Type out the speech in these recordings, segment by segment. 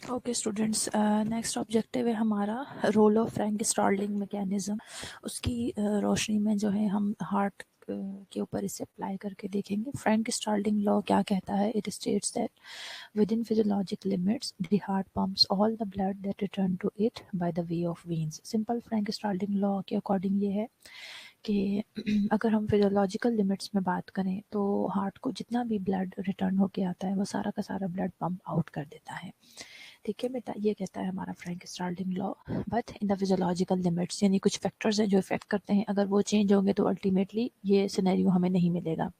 Okay students, next objective है हमारा role of Frank Starling mechanism. उसकी रोशनी में जो है हम हार्ट के ऊपर इसे अप्लाई करके देखेंगे। फ्रैंक स्टार्लिंग लॉ क्या कहता है? It states that within physiologic limits the heart pumps all the blood that return to it by the way of veins। Simple Frank Starling law के अकॉर्डिंग ये है कि अगर हम फिजियोलॉजिकल लिमिट्स में बात करें तो हार्ट को जितना भी ब्लड रिटर्न होके आता है वो सारा का सारा ब्लड पंप आउट कर देता है। ठीक है बेटा, ये कहता है हमारा Frank Starling law. But in the physiological limits, यानी कुछ फैक्टर्स हैं जो इफेक्ट करते हैं, अगर वो चेंज होंगे तो अल्टीमेटली ये सिनेरियो हमें नहीं मिलेगा।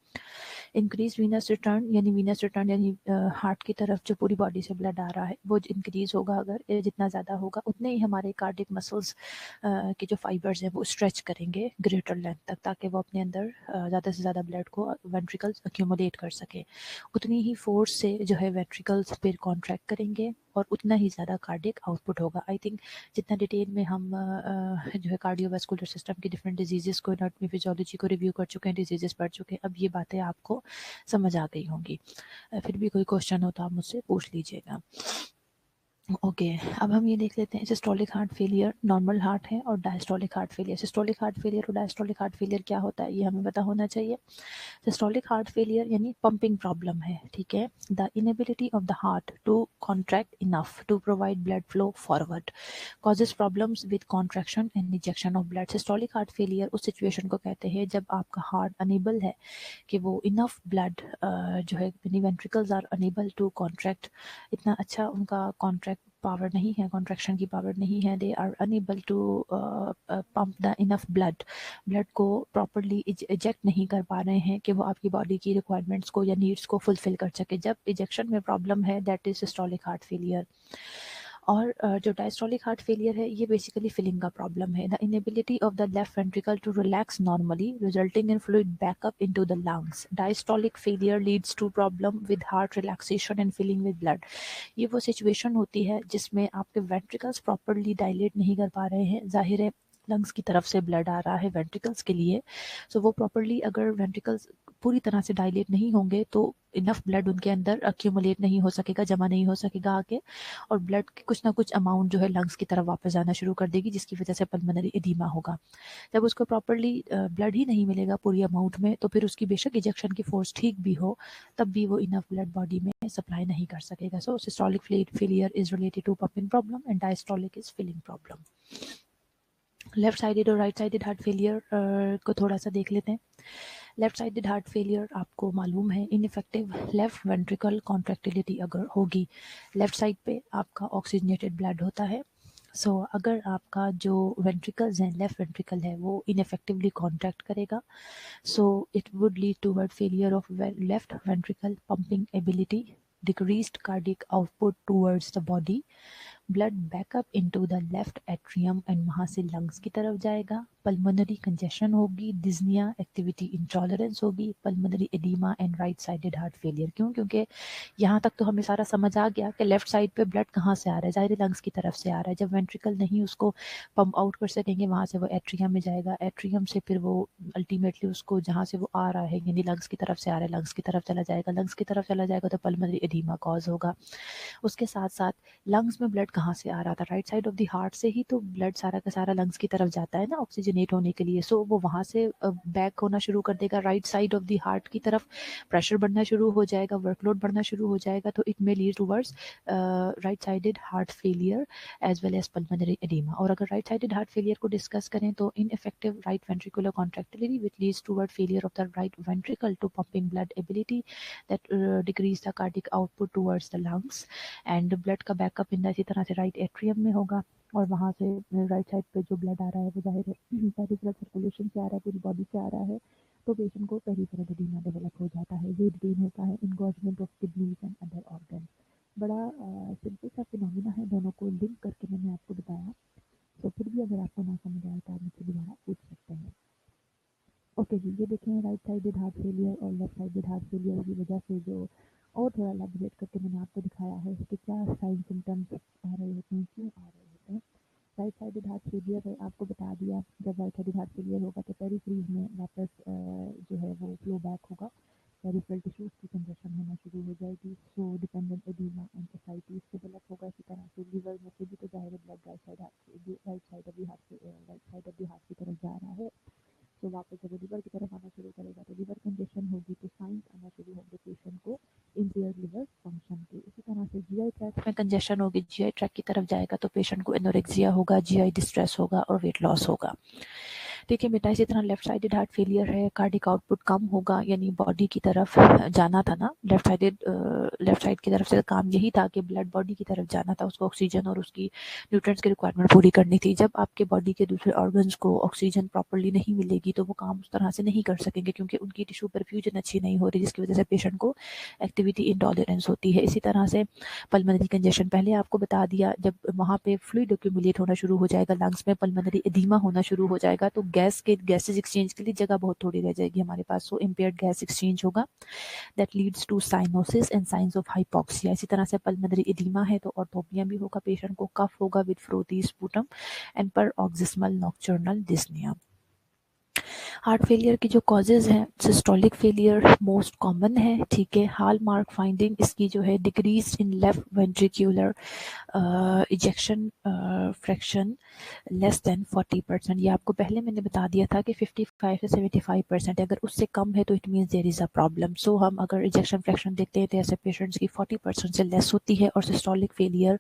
इंक्रीज वीनस रिटर्न, यानी वीनस रिटर्न यानी हार्ट की तरफ जो पूरी बॉडी से ब्लड आ रहा है वो इंक्रीज होगा। अगर ये जितना ज़्यादा होगा उतने ही हमारे कार्डिक मसल्स के जो फाइबर्स हैं वो स्ट्रेच करेंगे ग्रेटर लेंथ तक, ताकि वो अपने अंदर ज़्यादा से ज़्यादा ब्लड को वेंट्रिकल्स अक्यूमुलेट कर सके। उतनी ही फोर्स से जो है वेंट्रिकल्स फिर कॉन्ट्रैक्ट करेंगे और उतना ही ज़्यादा कार्डिक आउटपुट होगा। आई थिंक जितना डिटेल में हम जो है कार्डियोवास्कुलर सिस्टम की डिफरेंट डिजीज़ेस को, एनाटॉमी फिजियोलॉजी को रिव्यू कर चुके हैं, डिजीज़ेस पढ़ चुके हैं, अब ये बातें आपको समझ आ गई होंगी। फिर भी कोई क्वेश्चन हो तो आप मुझसे पूछ लीजिएगा। ओके, अब हम ये देख लेते हैं systolic heart failure normal heart है और diastolic heart failure. Systolic heart failure और डायस्टोलिक हार्ट फेलियर क्या होता है ये हमें पता होना चाहिए। सिस्टोलिक हार्ट फेलियर यानी पंपिंग प्रॉब्लम है, ठीक है। The inability of the heart to contract enough to provide blood flow forward causes problems with contraction and injection of blood. Systolic heart failure उस सिचुएशन को कहते हैं जब आपका हार्ट अनेबल है कि वो इनफ ब्लड जो है, ventricles are unable to contract, इतना अच्छा उनका कॉन्ट्रैक्ट पावर नहीं है, कॉन्ट्रैक्शन की पावर नहीं है। They are unable to pump the enough blood, blood को प्रॉपरली इजेक्ट नहीं कर पा रहे हैं कि वो आपकी बॉडी की रिक्वायरमेंट्स को या नीड्स को फुलफिल कर सके। जब इजेक्शन में प्रॉब्लम है, that is systolic heart failure. और जो डायस्टोलिक हार्ट फेलियर है ये बेसिकली फिलिंग का प्रॉब्लम है। The inability of the left ventricle to relax normally resulting in fluid backup into the lungs. Diastolic failure leads to problem with heart relaxation and filling with blood. ये वो situation होती है जिसमें आपके ventricles properly dilate नहीं कर पा रहे हैं। जाहिर है लंग्स की तरफ से ब्लड आ रहा है वेंट्रिकल्स के लिए, सो वो प्रॉपरली अगर वेंट्रिकल्स पूरी तरह से डायलेट नहीं होंगे तो इनफ ब्लड उनके अंदर अक्यूमुलेट नहीं हो सकेगा, जमा नहीं हो सकेगा आके, और ब्लड की कुछ ना कुछ अमाउंट जो है लंग्स की तरफ वापस आना शुरू कर देगी, जिसकी वजह से पल्मोनरी एडिमा होगा। जब उसको प्रॉपरली ब्लड ही नहीं मिलेगा पूरी अमाउंट में, तो फिर उसकी बेशक इजेक्शन की फोर्स ठीक भी हो तब भी वो इनफ ब्लड बॉडी में सप्लाई नहीं कर सकेगा। So systolic failure is related to pumping problem and diastolic is filling problem. Left sided और राइट साइडेड हार्ट फेलियर को थोड़ा सा देख लेते हैं। लेफ्ट साइडेड हार्ट फेलियर आपको मालूम है इनइफेक्टिव लेफ्ट वेंट्रिकल कॉन्ट्रैक्टिलिटी अगर होगी, लेफ्ट साइड पे आपका ऑक्सीजनेटेड ब्लड होता है। सो अगर आपका जो वेंट्रिकल्स हैं, लेफ्ट वेंट्रिकल है, वो इनइफेक्टिवली कॉन्ट्रैक्ट करेगा, so it would lead toward failure of left ventricle pumping ability, decreased cardiac output towards the body, blood backup into the left atrium and वहाँ से लंग्स की तरफ जाएगा, पल्मोनरी कंजेशन होगी, डिज्निया, एक्टिविटी इंटॉलरेंस होगी, pulmonary oedema and right sided heart failure. क्यों? क्योंकि यहाँ तक तो हमें सारा समझ आ गया कि लेफ्ट साइड पे ब्लड कहाँ से आ रहा है, ज़ाहिर लंग्स की तरफ से आ रहा है। जब वेंट्रिकल नहीं उसको पंप आउट कर सकेंगे वहाँ से वो एट्रियम में जाएगा, एट्रियम से फिर वो अल्टीमेटली उसको जहाँ से वो आ रहा है, यानी लंग्स की तरफ से आ रहा है, लंग्स की तरफ चला जाएगा, लंग्स की तरफ चला जाएगा तो पल्मोनरी एडिमा कॉज होगा। उसके साथ साथ लंग्स में ब्लड कहाँ से आ रहा था? Right side of the heart से ही तो ब्लड सारा का सारा लंग्स की तरफ जाता है ना ऑक्सीजनेट होने के लिए। सो वो वहाँ से बैक होना शुरू कर देगा right side of the heart की तरफ, प्रेशर बढ़ना शुरू हो जाएगा, वर्कलोड बढ़ना शुरू हो जाएगा, तो it may lead towards right sided heart failure as well as pulmonary oedema. और अगर राइट साइडेड हार्ट फेलियर को डिस्कस करें तो ineffective right ventricular contractility which leads toward failure of the right ventricle to pumping blood ability, that decrease the cardiac output towards the lungs, and blood का backup in इसी तरह से right atrium में होगा, और वहाँ से राइट साइड पे जो ब्लड आ रहा है वो जाहिर है पेरिफेरल सर्कुलेशन से आ रहा है, पूरी बॉडी से आ रहा है, तो पेशेंट को पेरिफेरल एडिमा डेवलप हो जाता है, वेट गेन होता है, engorgement of kidneys and other organ. बड़ा सिंपल सा फिनोमिना है, दोनों को लिंक करके मैंने आपको बताया। तो फिर भी अगर आपको ना समझ आए तो आप मुझसे दोबारा पूछ सकते हैं। ओके जी, ये देखें राइट साइडेड हार्ट फेलियर और लेफ्ट साइडेड हार्ट फेलियर की वजह से जो और थोड़ा एलैबोरेट करके मैंने आपको दिखाया है कि क्या साइन सिम्टम्स आ रहे होते हैं, क्यों आ रहे होते हैं। राइट साइडेड हार्ट फेलियर है, आपको बता दिया जब राइट साइडेड हार्ट फेलियर होगा तो पेरिफ्रीज में वापस जो है वो फ्लो बैक होगा, पेरिफेरल टिश्यूज की कंजेशन होना शुरू हो जाएगी, सो dependent oedema and ascites develop होगा। इसी तरह तो वापस जब वो लिवर की तरफ आना शुरू करेगा तो लिवर कंजेशन होगी, तो साइंस आना शुरू होंगे पेशेंट को इम्पेयर्ड लिवर फंक्शन के। इसी तरह से जीआई ट्रैक्ट में कंजेशन होगी, जीआई ट्रैक्ट की तरफ जाएगा तो पेशेंट को एनोरेक्सिया होगा, जीआई डिस्ट्रेस होगा और वेट लॉस होगा। ठीक है बेटा, इसी तरह लेफ्ट साइडेड हार्ट फेलियर है, कार्डिक आउटपुट कम होगा, यानी बॉडी की तरफ जाना था ना, लेफ्ट साइड की तरफ से काम यही था कि ब्लड बॉडी की तरफ जाना था, उसको ऑक्सीजन और उसकी न्यूट्रिएंट्स की रिक्वायरमेंट पूरी करनी थी। जब आपके बॉडी के दूसरे ऑर्गन्स को ऑक्सीजन प्रॉपर्ली नहीं मिलेगी तो वो काम उस तरह से नहीं कर सकेंगे, क्योंकि उनकी टिश्यू परफ्यूजन अच्छी नहीं हो रही, जिसकी वजह से पेशेंट को एक्टिविटी इंटॉलरेंस होती है। इसी तरह से पल्मोनरी कंजेशन, पहले आपको बता दिया, जब वहाँ पे फ्लूइड एक्यूमुलेट होना शुरू हो जाएगा लंग्स में, पल्मोनरी एदीमा होना शुरू हो जाएगा, तो गैसेज एक्सचेंज के लिए जगह बहुत थोड़ी रह जाएगी हमारे पास, सो इम्पेयर्ड गैस एक्सचेंज होगा, that leads to cyanosis and signs of hypoxia. इसी तरह से पल्मोनरी एदीमा है तो ऑर्थोपिया भी होगा, पेशेंट को कफ होगा विद फ्रोथी स्पूटम एंड पर ऑक्सिस्मल नॉक्टर्नल डिस्निया। हार्ट फेलियर की जो कॉजेज हैं, सिस्टोलिक फेलियर मोस्ट कॉमन है, ठीक है। हॉलमार्क फाइंडिंग इसकी जो है decrease in left ventricular ejection fraction less than 40%। ये आपको पहले मैंने बता दिया था कि 55 से 75%, अगर उससे कम है तो it means there is a problem. So हम अगर इजेक्शन फ्रैक्शन देखते हैं तो ऐसे पेशेंट्स की 40% से लेस होती है, और सिस्टोलिक फेलियर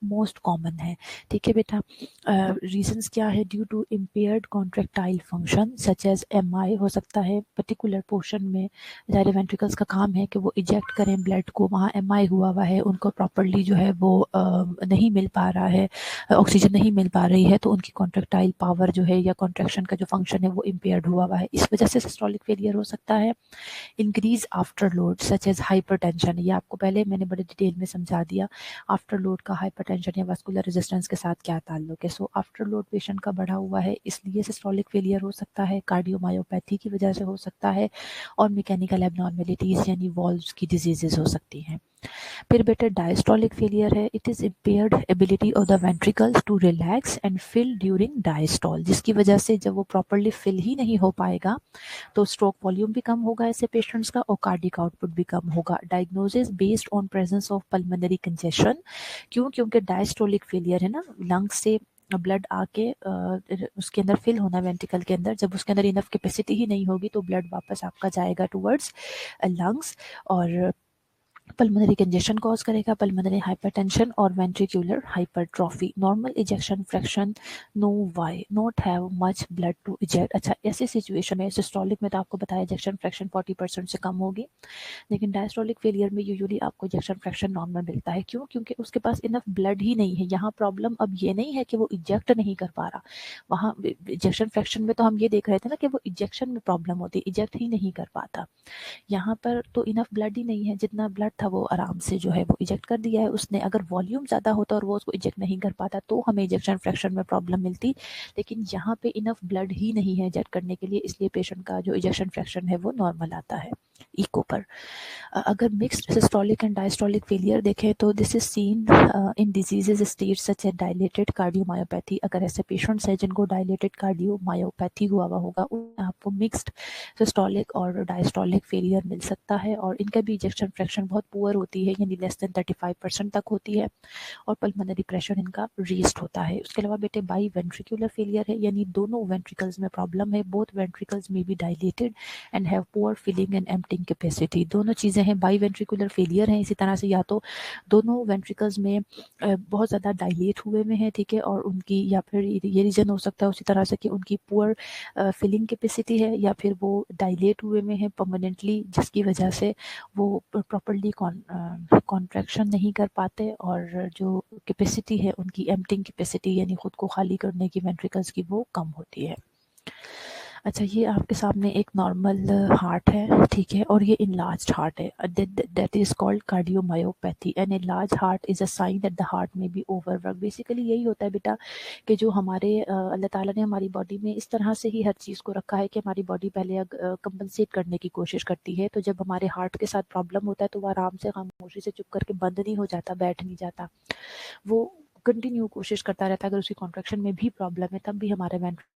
मोस्ट कॉमन है, ठीक है बेटा। रीजंस क्या है? Due to impaired contractile function such as MI हो सकता है, पर्टिकुलर पोर्शन में जायरे वेंट्रिकल्स का काम है कि वो इजेक्ट करें ब्लड को, वहाँ एमआई हुआ है, उनको प्रॉपर्ली जो है वो नहीं मिल पा रहा है, ऑक्सीजन नहीं मिल पा रही है, तो उनकी कॉन्ट्रैक्टाइल पावर जो है या कॉन्ट्रैक्शन का जो फंक्शन है वो इम्पेयर्ड हुआ है, इस वजह से सिस्टोलिक फेलियर हो सकता है। Increase after load such as hypertension, ये आपको पहले मैंने बड़े डिटेल में समझा दिया, आफ्टर लोड का हाइपरटेंशन या वास्कुलर रेजिस्टेंस के साथ क्या ताल्लुक है। सो आफ्टर लोड पेशेंट का बढ़ा हुआ है, इसलिए सिस्टोलिक फेलियर हो सकता है, कार्डियोमायोपैथी की वजह से हो सकता है, और मैकेनिकल एबनॉर्मेलिटीज यानी वॉल्व्स की डिजीजेज हो सकती हैं। फिर बेटा डायस्टोलिक फेलियर है, it is impaired ability of the ventricles to relax and fill during diastole, जिसकी वजह से जब वो प्रॉपर्ली फिल ही नहीं हो पाएगा तो स्ट्रोक वॉल्यूम भी कम होगा ऐसे पेशेंट्स का, और कार्डिक आउटपुट भी कम होगा। Diagnosis based on presence of pulmonary congestion, क्यों? क्योंकि डायस्टोलिक फेलियर है ना, लंग्स से ब्लड आके उसके अंदर फिल होना वेंट्रिकल के अंदर, जब उसके अंदर इनफ कैपेसिटी ही नहीं होगी तो ब्लड वापस आपका जाएगा टुवर्ड्स लंग्स, और पल्मोनरी कंजेशन कॉज करेगा, पल्मोनरी हाइपरटेंशन और ventricular hypertrophy. Normal ejection fraction, no why not have much blood to eject. अच्छा, ऐसी सिचुएशन में सिस्टोलिक में तो आपको बताया इजेक्शन फ्रैक्शन 40% से कम होगी, लेकिन डायस्टोलिक फेलियर में यूजुअली आपको इजेक्शन फ्रैक्शन नॉर्मल मिलता है। क्यों? क्योंकि उसके पास इनफ ब्लड ही नहीं है। यहाँ प्रॉब्लम अब ये नहीं है कि वो इजेक्ट नहीं कर पा रहा, वहाँ इजेक्शन फ्रैक्शन में तो हम ये देख रहे थे ना कि वो इजेक्शन में प्रॉब्लम होती है, इजेक्ट ही नहीं कर पाता। यहाँ पर तो इनफ ब्लड ही नहीं है, जितना ब्लड था वो आराम से जो है वो इजेक्ट कर दिया है उसने। अगर वॉल्यूम ज़्यादा होता और वो उसको इजेक्ट नहीं कर पाता तो हमें इजेक्शन फ्रैक्शन में प्रॉब्लम मिलती, लेकिन यहाँ पे इनफ ब्लड ही नहीं है इजेक्ट करने के लिए, इसलिए पेशेंट का जो इजेक्शन फ्रैक्शन है वो नॉर्मल आता है इको पर। अगर mixed systolic and diastolic failure देखें तो this is seen in diseases stage such as dilated cardiomyopathy. अगर ऐसे पेशेंट्स हैं जिनको डायलेटेड कार्डियोमायोपैथी हुआ होगा, उन्हें आपको मिक्स्ड सिस्टोलिक और डायस्टोलिक फेलियर मिल सकता है, और इनका भी इजेक्शन फ्रैक्शन बहुत पुअर होती है, यानी लेस देन 35% तक होती है, और पल्मोनरी प्रेशर इनका रेस्ट होता है। उसके अलावा बेटे बाई वेंट्रिकुलर फेलियर है, यानी दोनों वेंट्रिकल्स में प्रॉब्लम है, both ventricles may be dilated and have poor filling and emptying capacity. दोनों चीज़ें हैं, बाई वेंट्रिकुलर फेलियर है, इसी तरह से या तो दोनों वेंट्रिकल्स में बहुत ज़्यादा डायलेट हुए में है, ठीक है, और उनकी या फिर ये रीज़न हो सकता है उसी तरह से कि उनकी पुअर फिलिंग कैपेसिटी है, या फिर वो डायलेट हुए में है परमानेंटली, जिसकी वजह से वो प्रॉपर्ली कॉन्ट्रैक्शन नहीं कर पाते, और जो कैपेसिटी है उनकी एम्प्टिंग कैपेसिटी यानी खुद को खाली करने की वेंट्रिकल्स की वो कम होती है। अच्छा, ये आपके सामने एक नॉर्मल हार्ट है, ठीक है, और ये इनलार्ज्ड हार्ट है, that is called cardiomyopathy. And enlarge heart is a sign that the heart may be overwork. Basically यही होता है बेटा कि जो हमारे अल्लाह ताला ने हमारी बॉडी में इस तरह से ही हर चीज़ को रखा है कि हमारी बॉडी पहले कंपनसेट करने की कोशिश करती है, तो जब हमारे हार्ट के साथ प्रॉब्लम होता है तो वो आराम से खामोशी से चुप करके बंद नहीं हो जाता, बैठ नहीं जाता, वो कंटिन्यू कोशिश करता रहता है। अगर उसकी कॉन्ट्रैक्शन में भी प्रॉब्लम है तब भी हमारे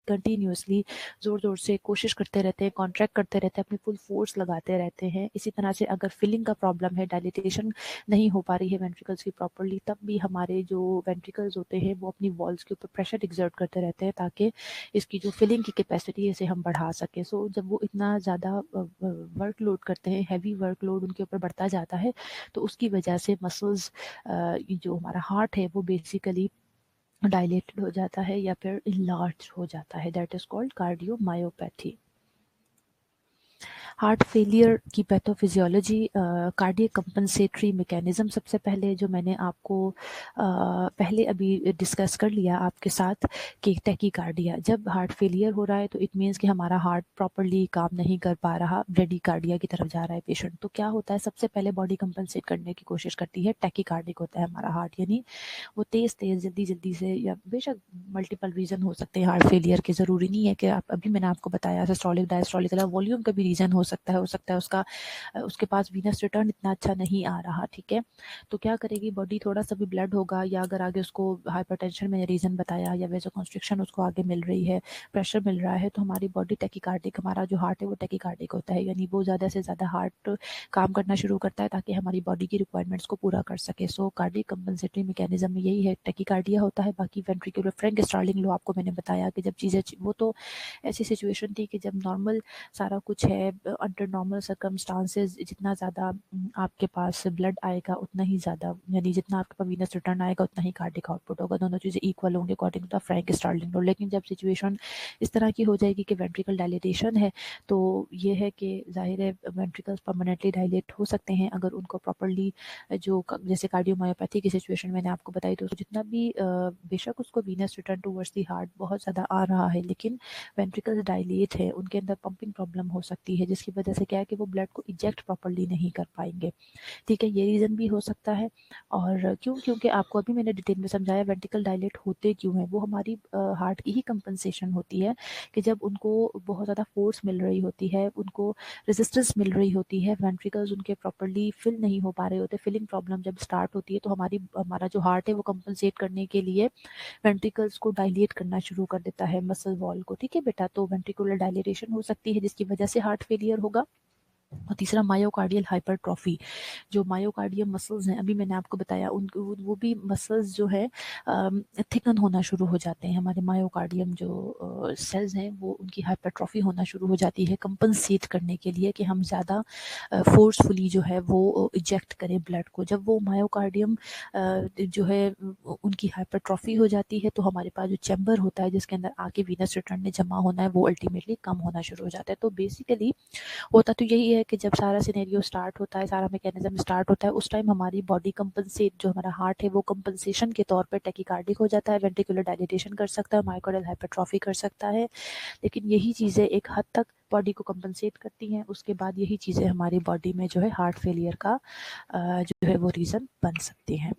कंटिन्यूसली ज़ोर ज़ोर से कोशिश करते रहते हैं, कॉन्ट्रैक्ट करते रहते हैं, अपनी फुल फोर्स लगाते रहते हैं। इसी तरह से अगर फिलिंग का प्रॉब्लम है, डायलिटेशन नहीं हो पा रही है वेंट्रिकल्स की प्रॉपर्ली, तब भी हमारे जो वेंट्रिकल्स होते हैं वो अपनी वॉल्स के ऊपर प्रेशर एक्सर्ट करते रहते हैं ताकि इसकी जो फिलिंग की कैपेसिटी है इसे हम बढ़ा सकें। सो जब वो इतना ज़्यादा वर्कलोड करते हैं, हैवी वर्कलोड उनके ऊपर बढ़ता जाता है, तो उसकी वजह से मसल्स, जो हमारा हार्ट है वो बेसिकली डायलेटेड हो जाता है या फिर इनलार्ज हो जाता है। That is called cardiomyopathy. Heart failure की पैथोफिजियोलॉजी, कार्डियक कंपनसेटरी मैकेनिज्म। सबसे पहले जो मैंने आपको पहले अभी डिस्कस कर लिया आपके साथ कि टैकीकार्डिया, जब हार्ट फेलियर हो रहा है तो इट मीन्स कि हमारा हार्ट प्रॉपरली काम नहीं कर पा रहा, ब्रेडीकार्डिया की तरफ जा रहा है पेशेंट। तो क्या होता है, सबसे पहले बॉडी कंपनसेट करने की कोशिश करती है, टैकीकार्डिक होता है हमारा हार्ट, यानी वो तेज़ तेज़ जल्दी जल्दी से, या बेशक मल्टीपल रीज़न हो सकते हैं हार्ट फेलियर के, ज़रूरी नहीं है कि आप, अभी मैंने आपको बताया सिस्टोलिक डायस्टोलिक, वॉल्यूम का भी रीज़न हो सकता है उसका उसके पास वीनस रिटर्न इतना अच्छा नहीं आ रहा, ठीक है। तो क्या करेगी बॉडी, थोड़ा सा भी ब्लड होगा, या अगर आगे उसको हाइपरटेंशन मैंने रीज़न बताया, या वेसोकंस्ट्रिक्शन उसको आगे मिल रही है, प्रेशर मिल रहा है, तो हमारी बॉडी टैकीकार्डिक, हमारा जो हार्ट है वो टैकीकार्डिक होता है, यानी वो ज़्यादा से ज़्यादा हार्ट काम करना शुरू करता है ताकि हमारी बॉडी की रिक्वायरमेंट्स को पूरा कर सके। सो कार्डियक कंपनसेटरी मैकेनिज्म में यही है, टैकीकार्डिया होता है। बाकी वेंट्रिकुलर फ्रैंक स्टार्लिंग लो, आपको मैंने बताया कि जब चीज़ें, वो तो ऐसी सिचुएशन थी कि जब नॉर्मल सारा कुछ है, अंडर नॉर्मल सर्कमस्टांसेस, जितना ज़्यादा आपके पास ब्लड आएगा उतना ही ज़्यादा, यानी जितना आपके पास वीनस रिटर्न आएगा उतना ही कार्डिक आउटपुट होगा, दोनों चीज़ें इक्वल होंगे according to the Frank Starling law. लेकिन जब सिचुएशन इस तरह की हो जाएगी कि वेंट्रिकल डायलिटेशन है, तो ये है कि जाहिर है वेंट्रिकल्स परमानेंटली डायलेट हो सकते हैं अगर उनको प्रॉपरली, जो जैसे कार्डियोमायोपैथी की सिचुएशन मैंने आपको बताई, तो जितना भी बेशक उसको venous return towards the heart बहुत ज़्यादा आ रहा है, लेकिन वेंट्रिकल्स डायलेट है, उनके अंदर पंपिंग प्रॉब्लम हो सकती है, जिसकी वजह से क्या है कि वो ब्लड को इजेक्ट प्रॉपरली नहीं कर पाएंगे, ठीक है। ये रीज़न भी हो सकता है। और क्यों, क्योंकि आपको अभी मैंने डिटेल में समझाया वेंट्रिकल डायलेट होते क्यों हैं, वो हमारी हार्ट की ही कंपनसेशन होती है कि जब उनको बहुत ज़्यादा फोर्स मिल रही होती है, उनको रेजिस्टेंस मिल रही होती है, वेंट्रिकल्स उनके प्रॉपरली फिल नहीं हो पा रहे होते, फिलिंग प्रॉब्लम जब स्टार्ट होती है, तो हमारा जो हार्ट है वो कंपनसेट करने के लिए वेंट्रिकल्स को डायलेट करना शुरू कर देता है, मसल वॉल को, ठीक है बेटा। तो वेंट्रिकुलर डायलेटेशन हो सकती है जिसकी वजह से हार्ट फेलियर होगा। और तीसरा मायोकार्डियल हाइपरट्रॉफी, जो मायोकार्डियम मसल्स हैं, अभी मैंने आपको बताया, उनको वो भी मसल्स जो है थिकन होना शुरू हो जाते हैं, हमारे मायोकार्डियम जो सेल्स हैं वो, उनकी हाइपरट्रॉफी होना शुरू हो जाती है कंपनसेट करने के लिए कि हम ज़्यादा फोर्सफुली जो है वो इजेक्ट करें ब्लड को। जब वो मायोकार्डियम जो है उनकी हाइपरट्रॉफी हो जाती है, तो हमारे पास जो चैम्बर होता है जिसके अंदर आके वीनस रिटर्न में जमा होना है, वो अल्टीमेटली कम होना शुरू हो जाता है। तो बेसिकली होता तो यही है कि जब सारा सिनेरियो स्टार्ट होता है, सारा मैकेनिज्म स्टार्ट होता है, उस टाइम हमारी बॉडी कंपनसेट, जो हमारा हार्ट है वो कंपनसेशन के तौर पर टैकीकार्डिक हो जाता है, वेंट्रिकुलर डायलिटेशन कर सकता है, मायोकार्डियल हाइपरट्रॉफी कर सकता है। लेकिन यही चीज़ें एक हद तक बॉडी को कंपनसेट करती हैं, उसके बाद यही चीज़ें हमारी बॉडी में जो है हार्ट फेलियर का जो है वो रीज़न बन सकती हैं।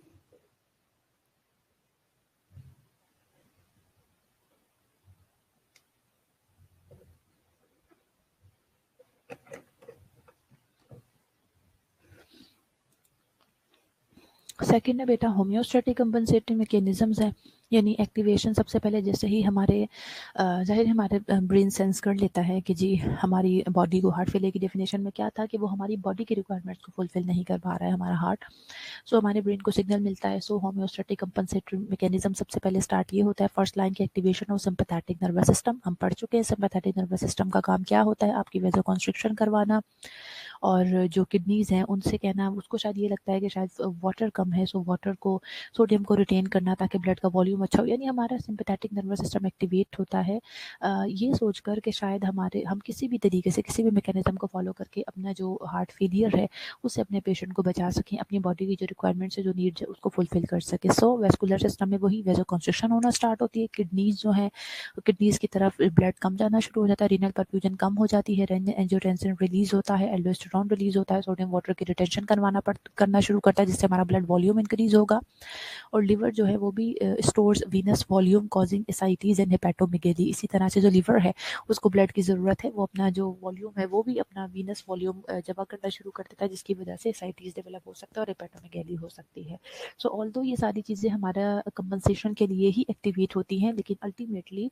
सेकंड है बेटा होम्योस्टैटिक कंपनसेटरी मैकेनिज्म्स है, यानी एक्टिवेशन। सबसे पहले जैसे ही जाहिर हमारे ब्रेन सेंस कर लेता है कि जी हमारी बॉडी को, हार्ट फेलियर की डेफिनेशन में क्या था कि वो हमारी बॉडी की रिक्वायरमेंट्स को फुलफिल नहीं कर पा रहा है हमारा हार्ट। सो हमारे ब्रेन को सिग्नल मिलता है। सो होम्योस्टैटिक कंपनसेटरी मैकेनिज्म सबसे पहले स्टार्ट ये होता है, फर्स्ट लाइन की activation of sympathetic nervous system. हम पढ़ चुके हैं सिंपैथेटिक नर्वस सिस्टम का काम क्या होता है, आपकी वेसोकंस्ट्रिक्शन करवाना, और जो किडनीज़ हैं उनसे कहना, उसको शायद ये लगता है कि शायद वाटर कम है, सो वाटर को, सोडियम को रिटेन करना ताकि ब्लड का वॉल्यूम अच्छा हो, यानी हमारा सिंपैथेटिक नर्वस सिस्टम एक्टिवेट होता है ये सोचकर कि शायद हम किसी भी तरीके से, किसी भी मैकेनिज्म को फॉलो करके अपना जो हार्ट फेलियर है उससे अपने पेशेंट को बचा सकें, अपनी बॉडी की जो रिक्वायरमेंट्स है, जो नीड्स है, उसको फुलफिल कर सके। सो वेस्कुलर सिस्टम में वही वेसोकंस्ट्रिक्शन होना स्टार्ट होती है, किडनीज जो है, किडनीज की तरफ ब्लड कम जाना शुरू हो जाता है, रीनल परफ्यूजन कम हो जाती है, एंजियोटेंसिन रिलीज होता है, एल्डोस्टेरॉन कोलेस्ट्रॉल रिलीज होता है, सोडियम वाटर की रिटेंशन करना शुरू करता है, जिससे हमारा ब्लड वॉल्यूम इंक्रीज होगा। और लिवर जो है वो भी stores venous volume causing ascites and hepatomegaly. इसी तरह से जो लिवर है उसको ब्लड की ज़रूरत है, वो अपना जो वॉल्यूम है वो भी अपना वीनस वॉल्यूम जमा करना शुरू कर देता है, जिसकी वजह से एसाइटीज डेवलप हो सकता है और हेपेटोमेगेली हो सकती है। सो ऑल्दो ये सारी चीज़ें हमारा कंपनसेशन के लिए ही एक्टिवेट होती हैं, लेकिन अल्टीमेटली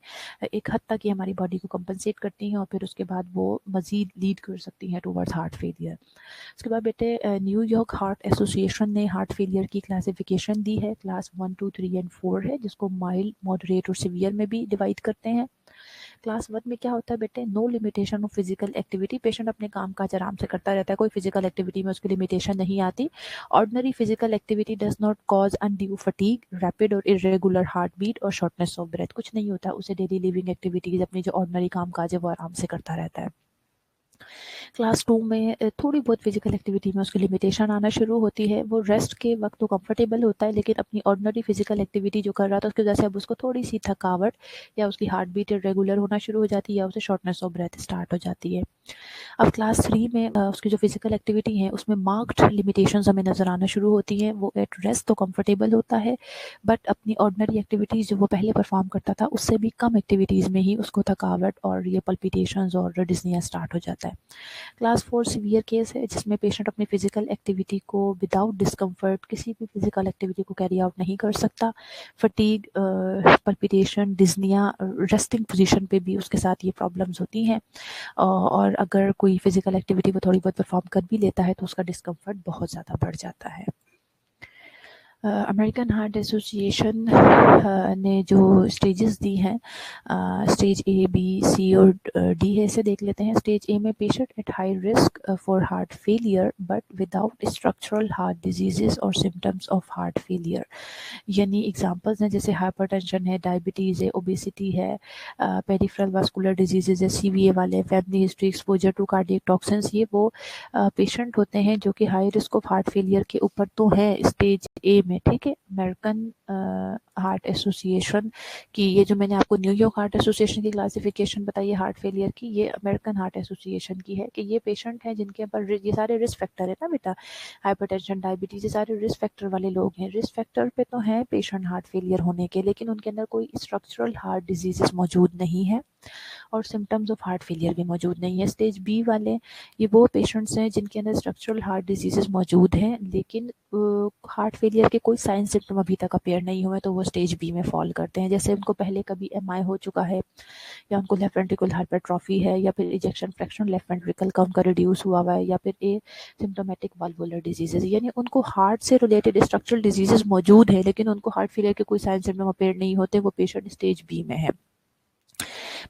एक हद तक ये हमारी बॉडी को कंपनसेट करती हैं और फिर उसके बाद वो मजीद लीड कर सकती हैं टूवर्ड्स हार्ट फेलियर। उसके बाद बेटे न्यूयॉर्क हार्ट एसोसिएशन ने हार्ट फेलियर की क्लासिफिकेशन दी है, क्लास 1, 2, 3 एंड 4 है, जिसको माइल्ड, मॉडरेट और सीवियर में भी डिवाइड करते हैं। क्लास 1 में क्या होता है बेटे, no limitation of physical activity, patient अपने काम काज आराम से करता रहता है, कोई फिजिकल एक्टिविटी में उसकी लिमिटेशन नहीं आती। Ordinary physical activity does not cause undue fatigue, rapid और इरेगुलर हार्ट बीट और शॉर्टनेस ऑफ ब्रेथ, कुछ नहीं होता उसे। डेली लिविंग एक्टिविटीज, अपनी जो ऑर्डिनरी काम काज है वो आराम से करता रहता है। क्लास 2 में थोड़ी बहुत फिजिकल एक्टिविटी में उसकी लिमिटेशन आना शुरू होती है। वो रेस्ट के वक्त तो कंफर्टेबल होता है, लेकिन अपनी ऑर्डिनरी फिजिकल एक्टिविटी जो कर रहा था उसकी वजह से अब उसको थोड़ी सी थकावट या उसकी हार्ट बीट रेगुलर होना शुरू हो जाती है, या उसे शॉर्टनेस ऑफ ब्रेथ स्टार्ट हो जाती है। अब क्लास 3 में उसकी जो फिजिकल एक्टिविटी है उसमें मार्क्ड लिमिटेशंस हमें नज़र आना शुरू होती हैं। वो एट रेस्ट तो कंफर्टेबल होता है, बट अपनी ऑर्डिनरी एक्टिविटीज़ जो वो पहले परफॉर्म करता था उससे भी कम एक्टिविटीज़ में ही उसको थकावट और ये पल्पिटेशंस और डिस्निया स्टार्ट हो जाता है। क्लास 4 सीवियर केस है, जिसमें पेशेंट अपनी फिजिकल एक्टिविटी को विदाउट डिस्कम्फर्ट किसी भी फिजिकल एक्टिविटी को कैरी आउट नहीं कर सकता। Fatigue, palpitation, dyspnoea, resting position पे भी उसके साथ ये प्रॉब्लम्स होती हैं। और अगर कोई फिजिकल एक्टिविटी वो थोड़ी बहुत परफॉर्म कर भी लेता है तो उसका डिस्कम्फर्ट बहुत ज़्यादा बढ़ जाता है। अमेरिकन हार्ट एसोसिएशन ने जो स्टेजेस दी हैं, स्टेज ए, बी, सी और डी है, इसे देख लेते हैं। स्टेज ए में patient at high risk for heart failure but without structural heart diseases और सिम्टम्स ऑफ हार्ट फेलियर। यानी एग्जांपल्स हैं जैसे हाइपरटेंशन है, डायबिटीज़ है, ओबेसिटी है, पेरिफेरल वास्कुलर डिजीजेज है, सीवीए वाले, family history, exposure to cardiac toxins, ये वो पेशेंट होते हैं जो कि high risk of heart failure के ऊपर तो है स्टेज ए में। ठीक है, अमेरिकन हार्ट एसोसिएशन की ये जो मैंने आपको न्यूयॉर्क हार्ट एसोसिएशन की क्लासिफिकेशन बताई है हार्ट फेलियर की, ये अमेरिकन हार्ट एसोसिएशन की है कि ये पेशेंट हैं जिनके ऊपर ये सारे रिस्क फैक्टर है ना बेटा, हाइपरटेंशन, डायबिटीज, ये सारे रिस्क फैक्टर वाले लोग हैं। रिस्क फैक्टर पे तो हैं पेशेंट हार्ट फेलियर होने के, लेकिन उनके अंदर कोई स्ट्रक्चरल हार्ट डिजीजेस मौजूद नहीं है और सिम्टम्स ऑफ हार्ट फेलियर भी मौजूद नहीं है। स्टेज बी वाले ये वो पेशेंट्स हैं जिनके अंदर स्ट्रक्चरल हार्ट डिजीजेस मौजूद हैं, लेकिन हार्ट फेलियर के कोई साइन सिम्टम अभी तक अपेयर नहीं हुए, तो वो स्टेज बी में फॉल करते हैं। जैसे उनको पहले कभी एमआई हो चुका है, या उनको लेफ्ट वेंट्रिकल हाइपरट्रॉफी है, या फिर इजेक्शन फ्रैक्शन लेफ्ट वेंट्रिकल का उनका रिड्यूस हुआ है, या फिर ए सिम्टोमेटिक वाल्वुलर डिजीजेज, यानी उनको हार्ट से रिलेटेड स्ट्रक्चरल डिजीजेज मौजूद है लेकिन उनको हार्ट फेलियर के कोई साइन सिम्टम अपेयर नहीं होते, वो पेशेंट स्टेज बी में है।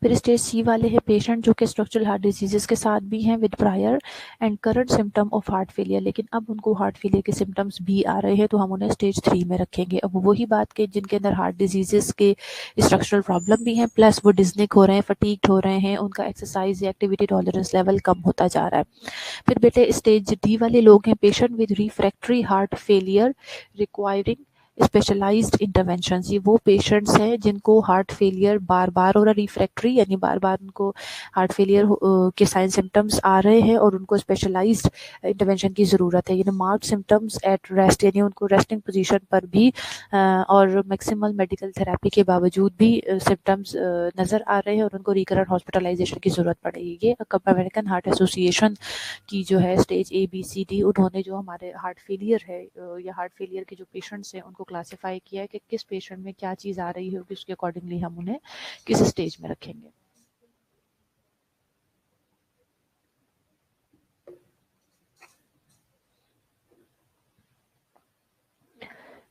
फिर स्टेज सी वाले हैं पेशेंट जो कि स्ट्रक्चरल हार्ट डिजीजेस के साथ भी हैं with prior and current symptom of heart failure, लेकिन अब उनको हार्ट फेलियर के सिम्टम्स भी आ रहे हैं, तो हम उन्हें स्टेज 3 में रखेंगे। अब वही बात के जिनके अंदर हार्ट डिजीजेस के स्ट्रक्चरल प्रॉब्लम भी हैं, प्लस वो डिज्निक हो रहे हैं, फटीग्ड हो रहे हैं, उनका एक्सरसाइज या एक्टिविटी टॉलरेंस लेवल कम होता जा रहा है। फिर बेटे स्टेज डी वाले लोग हैं patient with refractory heart failure requiring specialised intervention. ये वो पेशेंट्स हैं जिनको हार्ट फेलियर बार बार हो रहा, रिफ्रैक्टरी यानी बार बार उनको हार्ट फेलियर के साइन सिम्टम्स आ रहे हैं और उनको स्पेशलाइज्ड इंटरवेंशन की ज़रूरत है। यानी मार्क्ड सिम्टम्स एट रेस्ट, यानी उनको रेस्टिंग पोजीशन पर भी और मैक्सिमल मेडिकल थेरेपी के बावजूद भी सिम्टम्स नज़र आ रहे हैं और उनको रिकरेंट हॉस्पिटलाइजेशन की ज़रूरत पड़ेगी। ये अमेरिकन हार्ट एसोसिएशन की जो है स्टेज ए, बी, सी, डी, उन्होंने जो हमारे हार्ट फेलियर है या हार्ट फेलियर के जो पेशेंट्स हैं उनको क्लासिफाई किया है कि किस पेशेंट में क्या चीज़ आ रही होगी, उसके अकॉर्डिंगली हम उन्हें किस स्टेज में रखेंगे।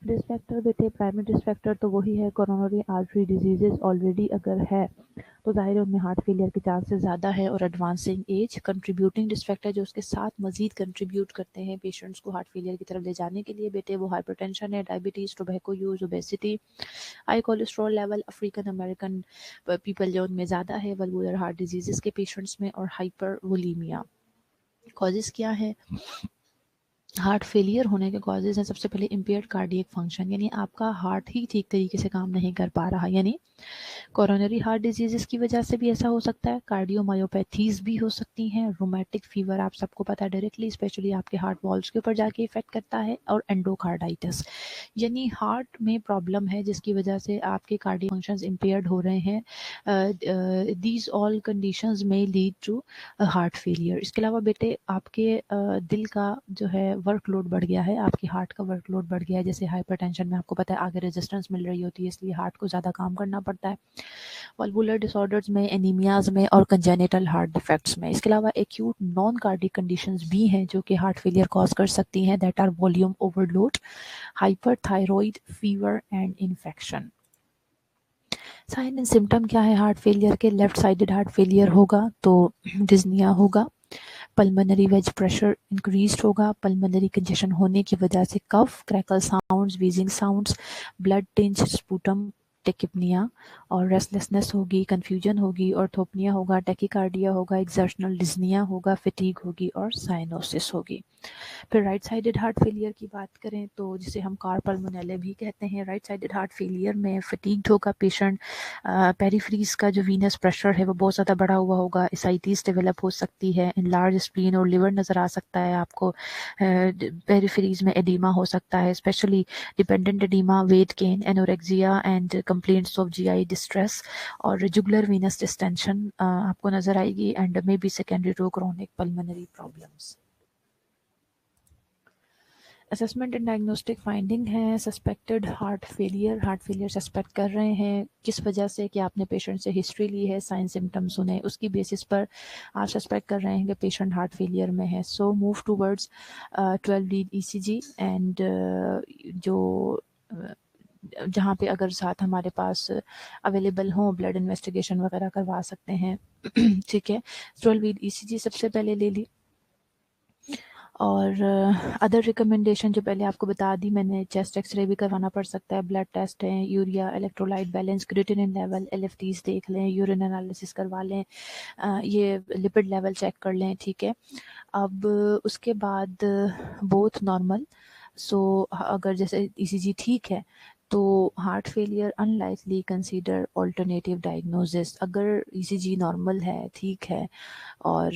रिस्क फैक्टर बेटे, प्राइमरी रिस्क फैक्टर तो वही है, कोरोनरी आर्टरी डिजीजेस ऑलरेडी अगर है तो ज़ाहिर है उनमें हार्ट फेलियर के चांसेस ज़्यादा है, और advancing as. Contributing risk factor जो उसके साथ मजीद कंट्रीब्यूट करते हैं पेशेंट्स को हार्ट फेलियर की तरफ ले जाने के लिए बेटे, वो हाइपरटेंशन है, diabetes, tobacco use, obesity, high cholesterol level African American people जो उनमें ज़्यादा है, वल्वुलर हार्ट डिजीज़ के पेशेंट्स में, और हाइपर वोलीमिया। कॉजेज़ क्या है? हार्ट फेलियर होने के कॉजेज़ हैं सबसे पहले इम्पेयर्ड कार्डियक फंक्शन, यानी आपका हार्ट ही ठीक तरीके से काम नहीं कर पा रहा, यानी कोरोनरी हार्ट डिजीज़ की वजह से भी ऐसा हो सकता है, कार्डियोमायोपैथीज़ भी हो सकती हैं, रोमैटिक फीवर आप सबको पता है डायरेक्टली स्पेशली आपके हार्ट वॉल्स के ऊपर जाके इफेक्ट करता है, और एंडोकार्डाइटिस यानी हार्ट में प्रॉब्लम है जिसकी वजह से आपके कार्डियक फंक्शंस इम्पेयर्ड हो रहे हैं। दीज ऑल कंडीशंस में लीड टू हार्ट फेलियर। इसके अलावा बेटे आपके दिल का जो है वर्कलोड बढ़ गया है, आपकी हार्ट का वर्कलोड बढ़ गया है, जैसे हाइपरटेंशन में आपको पता है आगे रेजिस्टेंस मिल रही होती है इसलिए हार्ट को ज़्यादा काम करना पड़ता है, वल्वुलर डिसऑर्डर्स में, एनीमियाज में और कंजेनिटल हार्ट डिफेक्ट्स में। इसके अलावा एक्यूट नॉन कार्डिक कंडीशंस भी हैं जो कि हार्ट फेलियर कॉज कर सकती हैं, that are volume overload, hyperthyroid fever and infection. Sign and symptom क्या है हार्ट फेलियर के? लेफ्ट साइडेड हार्ट फेलियर होगा तो डिस्निया होगा, पल्मोनरी वेज प्रेशर इंक्रीज्ड होगा, पल्मोनरी कंजेशन होने की वजह से cough, crackle sounds, wheezing sounds, blood tinged sputum, tachypnea और रेस्टलेसनेस होगी, कंफ्यूजन होगी, ऑर्थोपनिया होगा, टेकिकार्डिया होगा, एक्सर्शनल डिस्निया होगा, फटीग होगी और साइनोसिस होगी। फिर राइट साइडेड हार्ट फेलियर की बात करें तो जिसे हम कार्पल्मोनेले भी कहते हैं, राइट साइडेड हार्ट फेलियर में फटीग्ड होगा पेशेंट, पेरिफ्रीज का जो वीनस प्रेशर है वो बहुत ज़्यादा बढ़ा हुआ होगा, एसाइटिस डेवलप हो सकती है, इनलार्ज स्प्लीन और लिवर नज़र आ सकता है आपको, पेरिफ्रीज में एडीमा हो सकता है, specially dependent oedema, weight gain, anorexia and complaints of GI distress और जुगुलर वीनस डिस्टेंशन आपको नज़र आएगी, and may be secondary to chronic pulmonary problems. Assessment and diagnostic finding है, सस्पेक्टेड हार्ट फेलियर सस्पेक्ट कर रहे हैं, किस वजह से कि आपने पेशेंट से हिस्ट्री ली है, साइन सिम्टम सुने, उसकी बेसिस पर आप सस्पेक्ट कर रहे हैं कि पेशेंट हार्ट फेलियर में है। So move towards 12 lead ECG and जो जहाँ पे अगर साथ हमारे पास अवेलेबल हो ब्लड इन्वेस्टिगेशन वगैरह करवा सकते हैं ठीक है। 12 लीड ईसीजी सबसे पहले ले ली, और अदर रिकमेंडेशन जो पहले आपको बता दी मैंने, चेस्ट एक्सरे भी करवाना पड़ सकता है, ब्लड टेस्ट है, urea, electrolyte balance, creatinine level, LFTs देख लें, यूरिन एनालिसिस करवा लें, ये लिपिड लेवल चेक कर लें, ठीक है। अब उसके बाद बोथ नॉर्मल, सो अगर जैसे ईसीजी ठीक है तो heart failure unlikely consider alternative diagnosis. अगर ईसीजी नॉर्मल है, ठीक है, और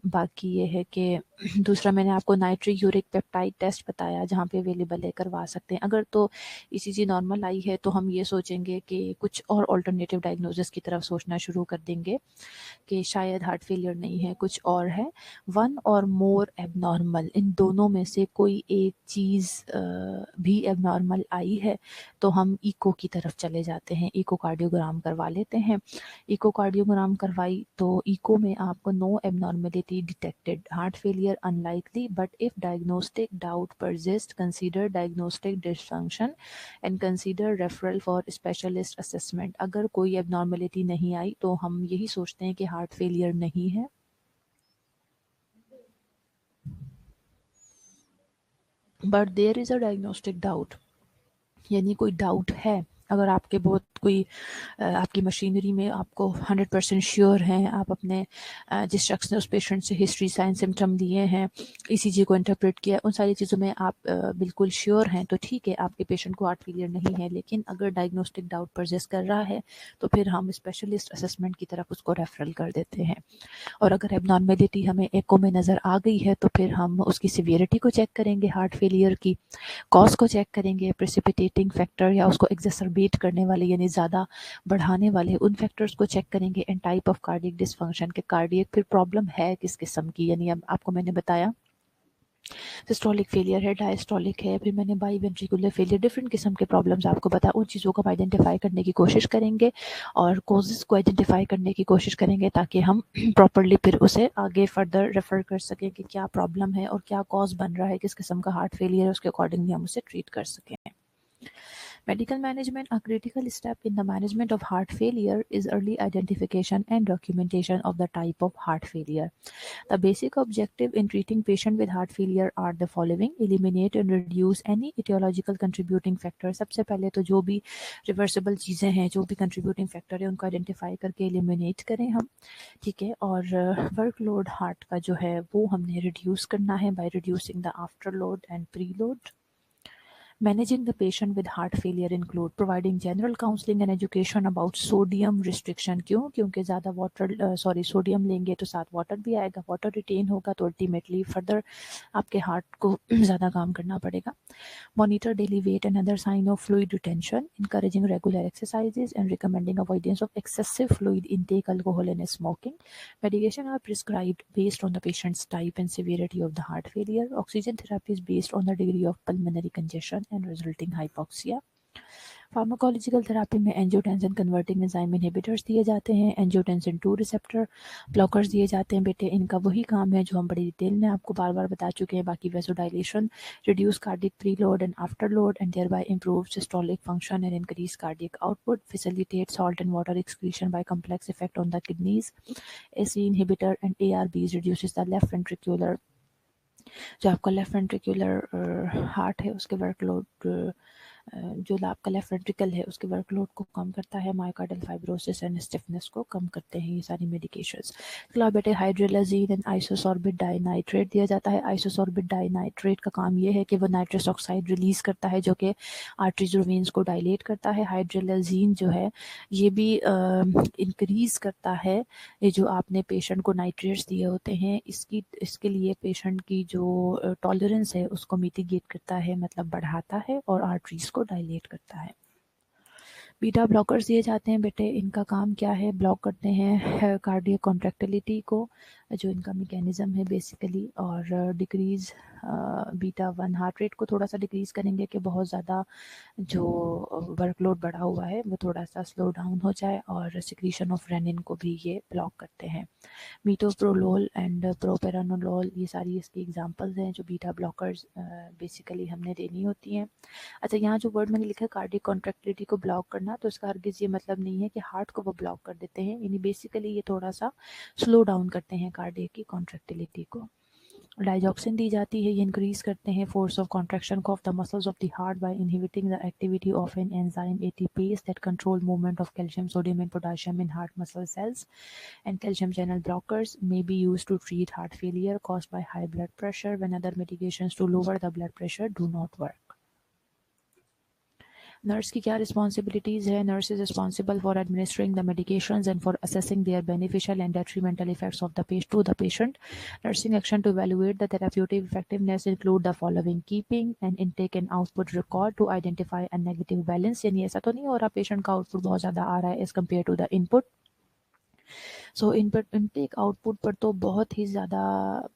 बाकी ये है कि दूसरा मैंने आपको नाइट्रिक यूरिक पेप्टाइड टेस्ट बताया जहाँ पे अवेलेबल है, करवा सकते हैं। अगर तो ईसीजी नॉर्मल आई है तो हम ये सोचेंगे कि कुछ और ऑल्टरनेटिव डायग्नोसिस की तरफ सोचना शुरू कर देंगे कि शायद हार्ट फेलियर नहीं है, कुछ और है, वन और मोर एबनॉर्मल, इन दोनों में से कोई एक चीज़ भी एबनॉर्मल आई है तो हम इको की तरफ चले जाते हैं, इकोकार्डियोग्राम करवा लेते हैं। इकोकार्डियोग्राम करवाई तो इको में आपको no abnormality detected, heart failure unlikely, but if diagnostic doubt persist consider diagnostic dysfunction and consider referral for specialist assessment. अगर कोई एबनॉर्मेलिटी नहीं आई तो हम यही सोचते हैं कि हार्ट फेलियर नहीं है, but there is a diagnostic doubt, यानी कोई डाउट है। अगर आपके बहुत कोई आपकी मशीनरी में आपको 100% श्योर हैं, आप अपने जिस शख्स ने उस पेशेंट से हिस्ट्री, साइन, सिम्टम लिए हैं, ईसीजी को इंटरप्रेट किया, उन सारी चीज़ों में आप बिल्कुल श्योर हैं तो ठीक है, आपके पेशेंट को हार्ट फेलियर नहीं है। लेकिन अगर डायग्नोस्टिक डाउट परसिस्ट कर रहा है तो फिर हम स्पेशलिस्ट असेसमेंट की तरफ उसको रेफरल कर देते हैं। और अगर एबनॉर्मेलिटी हमें एको में नज़र आ गई है तो फिर हम उसकी सिवियरिटी को चेक करेंगे, हार्ट फेलियर की कॉज को चेक करेंगे, प्रेसिपिटेटिंग फैक्टर या उसको एग्जैसरबेट करने वाले यानी ज़्यादा बढ़ाने वाले उन फैक्टर्स को चेक करेंगे, and type of cardiac dysfunction के कार्डियक फिर प्रॉब्लम है किस किस्म की, यानी अब आपको मैंने बताया सिस्टोलिक फेलियर है, डायस्टोलिक है, फिर मैंने बाई वेंट्रिकुलर फेलियर, डिफरेंट किस्म के प्रॉब्लम्स आपको बताया, उन चीज़ों को हम आइडेंटिफाई करने की कोशिश करेंगे और कॉजेज़ को आइडेंटिफाई करने की कोशिश करेंगे ताकि हम प्रॉपरली फिर उसे आगे फर्दर रेफर कर सकें कि क्या प्रॉब्लम है और क्या कॉज बन रहा है, किस किस्म का हार्ट फेलियर है, उसके अकॉर्डिंगली हम उसे ट्रीट कर सकें। Medical management, a critical step in the management of heart failure, is early identification and documentation of the type of heart failure. The basic objective in treating patient with heart failure are the following: eliminate and reduce any etiological contributing factor. सबसे पहले तो जो भी reversible चीज़ें हैं, जो भी contributing factor है, उनको आइडेंटिफाई करके एलिमिनेट करें हम, ठीक है। और वर्कलोड हार्ट का जो है वो हमने रिड्यूस करना है by reducing the after load and pre load. Managing the patient with heart failure include providing general counseling and education about sodium restriction। क्यों? क्योंकि ज़्यादा सोडियम लेंगे तो साथ वाटर भी आएगा, वाटर रिटेन होगा तो अल्टीमेटली फर्दर आपके हार्ट को ज़्यादा काम करना पड़ेगा। Monitor daily weight and other sign of fluid retention, encouraging regular exercises and recommending avoidance of excessive fluid intake, alcohol and smoking. Medication are prescribed based on the patient's type and severity of the heart failure. Oxygen therapy is based on the degree of pulmonary congestion and resulting hypoxia. Pharmacological therapy में angiotensin converting enzyme inhibitors दिए जाते हैं, angiotensin 2 receptor blockers दिए जाते हैं। बेटे इनका वही काम है जो हम बड़ी डिटेल में आपको बार बार बता चुके हैं। बाकी vasodilation, reduce cardiac pre load and after load and thereby improve systolic function and increase cardiac output, facilitate salt and water excretion by complex effect on the kidneys. AC inhibitor and ARBs reduces the left ventricular, जो आपका left ventricular heart है उसके workload, जो आपका left ventricle है उसके workload को कम करता है। मायोकार्डियल फाइब्रोसिस एंड स्टिफनेस को कम करते हैं ये सारी मेडिकेशंस। क्लाबेटे हाइड्रोलाजीन एंड आइसोसॉर्बिट डाइनाइट्रेट दिया जाता है। आइसोसॉर्बिट डाइनाइट्रेट का काम ये है कि वो नाइट्रस ऑक्साइड रिलीज करता है जो कि आर्टरीज और वेन्स को डायलेट करता है। हाइड्रोलाजीन जो है ये भी इंक्रीज करता है ये जो आपने पेशेंट को नाइट्रेट्स दिए होते हैं इसके लिए पेशेंट की जो टॉलरेंस है उसको मिटिगेट करता है, मतलब बढ़ाता है और आर्टरीज को डायलेट करता है। बीटा ब्लॉकर्स दिए जाते हैं। बेटे इनका काम क्या है? ब्लॉक करते हैं कार्डियक कॉन्ट्रैक्टिलिटी को, जो इनका मैकेनिज्म है बेसिकली, और डिक्रीज बीटा 1 हार्ट रेट को थोड़ा सा डिक्रीज करेंगे कि बहुत ज़्यादा जो वर्कलोड बढ़ा हुआ है वो थोड़ा सा स्लो डाउन हो जाए, और सिक्रीशन ऑफ रेनिन को भी ये ब्लॉक करते हैं। मीटोप्रोलोल एंड प्रोपेरानोलोल ये सारी इसकी एग्जांपल्स हैं जो बीटा ब्लॉकर्स बेसिकली हमने देनी होती हैं। अच्छा, यहाँ जो वर्ड मैंने लिखा है कार्डियक कॉन्ट्रैक्टिलिटी को ब्लॉक करना, तो इसका हरगिज़ ये मतलब नहीं है कि हार्ट को वो ब्लॉक कर देते हैं, यानी बेसिकली ये थोड़ा सा स्लो डाउन करते हैं कार्डियक की कॉन्ट्रैक्टिलिटी को। डाइजॉक्सिन दी जाती है, ये इंक्रीज करते हैं force of contraction of the muscles of the heart by inhibiting the activity of an enzyme ATPase that control movement of calcium, sodium and potassium in heart muscle cells. And calcium channel blockers may be used to treat heart failure caused by high blood pressure when other medications to lower the blood pressure do not work. Nurse की क्या responsibilities है? Nurse is responsible for administering the medications and for assessing their beneficial and detrimental effects of the patient to the patient. Nursing action to evaluate the therapeutic effectiveness include the following: keeping and intake and output record to identify a negative balance, यानी ऐसा तो नहीं हो रहा patient का output बहुत ज़्यादा आ रहा है as compare to the input. So intake output पर तो बहुत ही ज़्यादा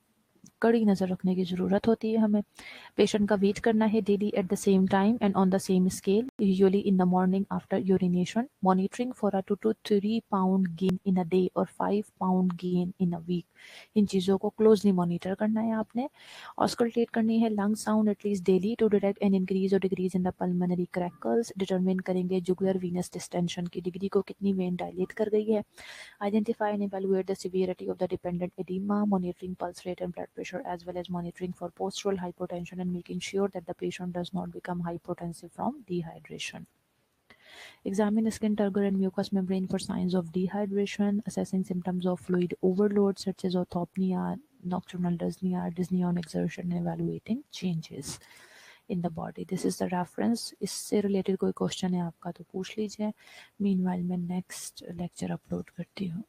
कड़ी नज़र रखने की ज़रूरत होती है हमें। पेशेंट का वेट करना है daily at the same time and on the same scale, usually in the morning after urination. Monitoring for a 2 to 3 pound gain in a day और 5 pound gain in a week. इन चीज़ों को closely monitor करना है आपने। Auscultate करनी है lung sound at least daily to detect an increase और decrease in the pulmonary crackles. Determine करेंगे जुगुलर वीनस डिस्टेंशन की डिग्री को, कितनी वेन डायलेट कर गई है। Identify and evaluate the severity of the dependent edema, monitoring pulse rate and blood pressure, as well as monitoring for postural hypotension and making sure that the patient does not become hypotensive from dehydration. Examine skin turgor and mucous membrane for signs of dehydration, assessing symptoms of fluid overload such as orthopnea, nocturnal dyspnea, dyspnea on exertion, and evaluating changes in the body. This is the reference. इससे related कोई question है आपका तो पूछ लीजिए। Meanwhile मैं next lecture upload करती हूँ।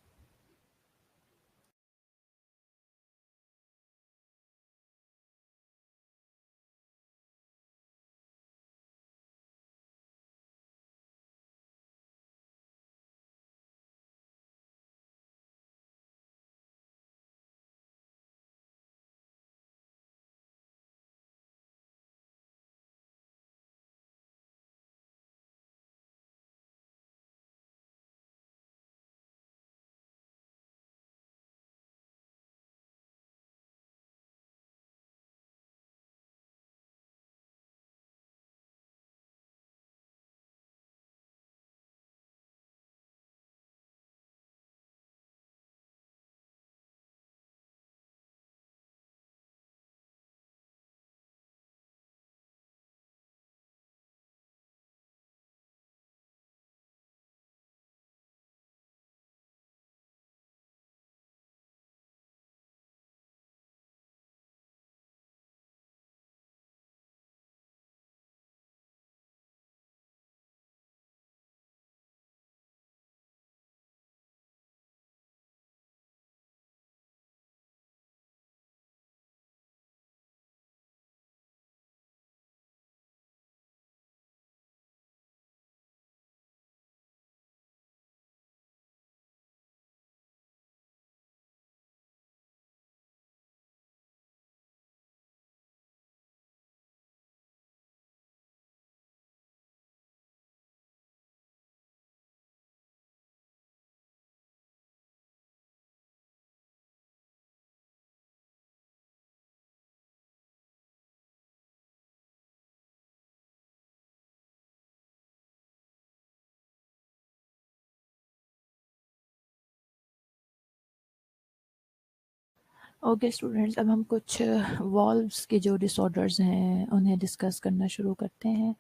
ओके स्टूडेंट्स, अब हम कुछ वॉल्व्स के जो डिसऑर्डर्स हैं उन्हें डिस्कस करना शुरू करते हैं।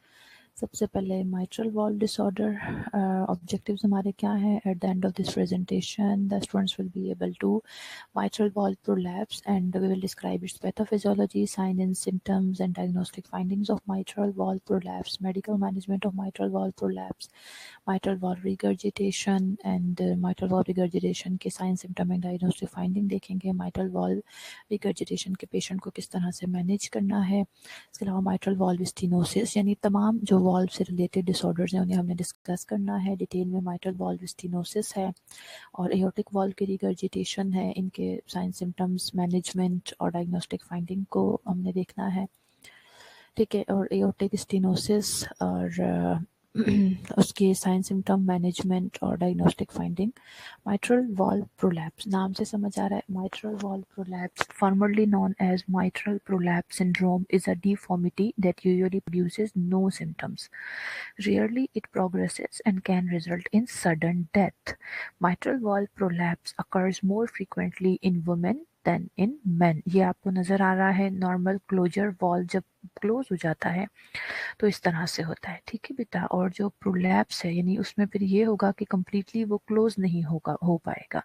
सबसे पहले माइट्रल वॉल्व डिसऑर्डर। ऑब्जेक्टिव्स हमारे क्या हैं? At the end of this presentation the students will be able to mitral valve prolapse, and we will describe its pathophysiology, signs and symptoms, and diagnostic findings of mitral valve prolapse, medical management of mitral valve prolapse, mitral valve regurgitation, and mitral valve regurgitation के sign symptom and diagnostic finding देखेंगे। mitral valve regurgitation के patient को किस तरह से manage करना है। इसके अलावा mitral valve stenosis यानी तमाम जो वॉल्व से रिलेटेड डिसऑर्डर्स हैं उन्हें हमने डिस्कस करना है। डिटेल में mitral valve stenosis है और एओर्टिक वॉल्व की रिगर्जिटेशन है। इनके साइन सिम्टम्स, मैनेजमेंट और डायग्नोस्टिक फाइंडिंग को हमने देखना है, ठीक है। और एओर्टिक स्टेनोसिस और उसके साइन सिम्टम, मैनेजमेंट और diagnostic finding. mitral valve prolapse, नाम से समझ आ रहा है। mitral valve prolapse, formerly known as mitral prolapse syndrome, is a deformity that usually produces no symptoms. Rarely it progresses and can result in sudden death. Mitral valve prolapse occurs more frequently in women than in men. ये आपको नजर आ रहा है। Normal closure valve जब close हो जाता है तो इस तरह से होता है, ठीक है बेटा। और जो प्रोलैप्स है यानी उसमें फिर ये होगा कि कम्प्लीटली वो क्लोज नहीं हो पाएगा,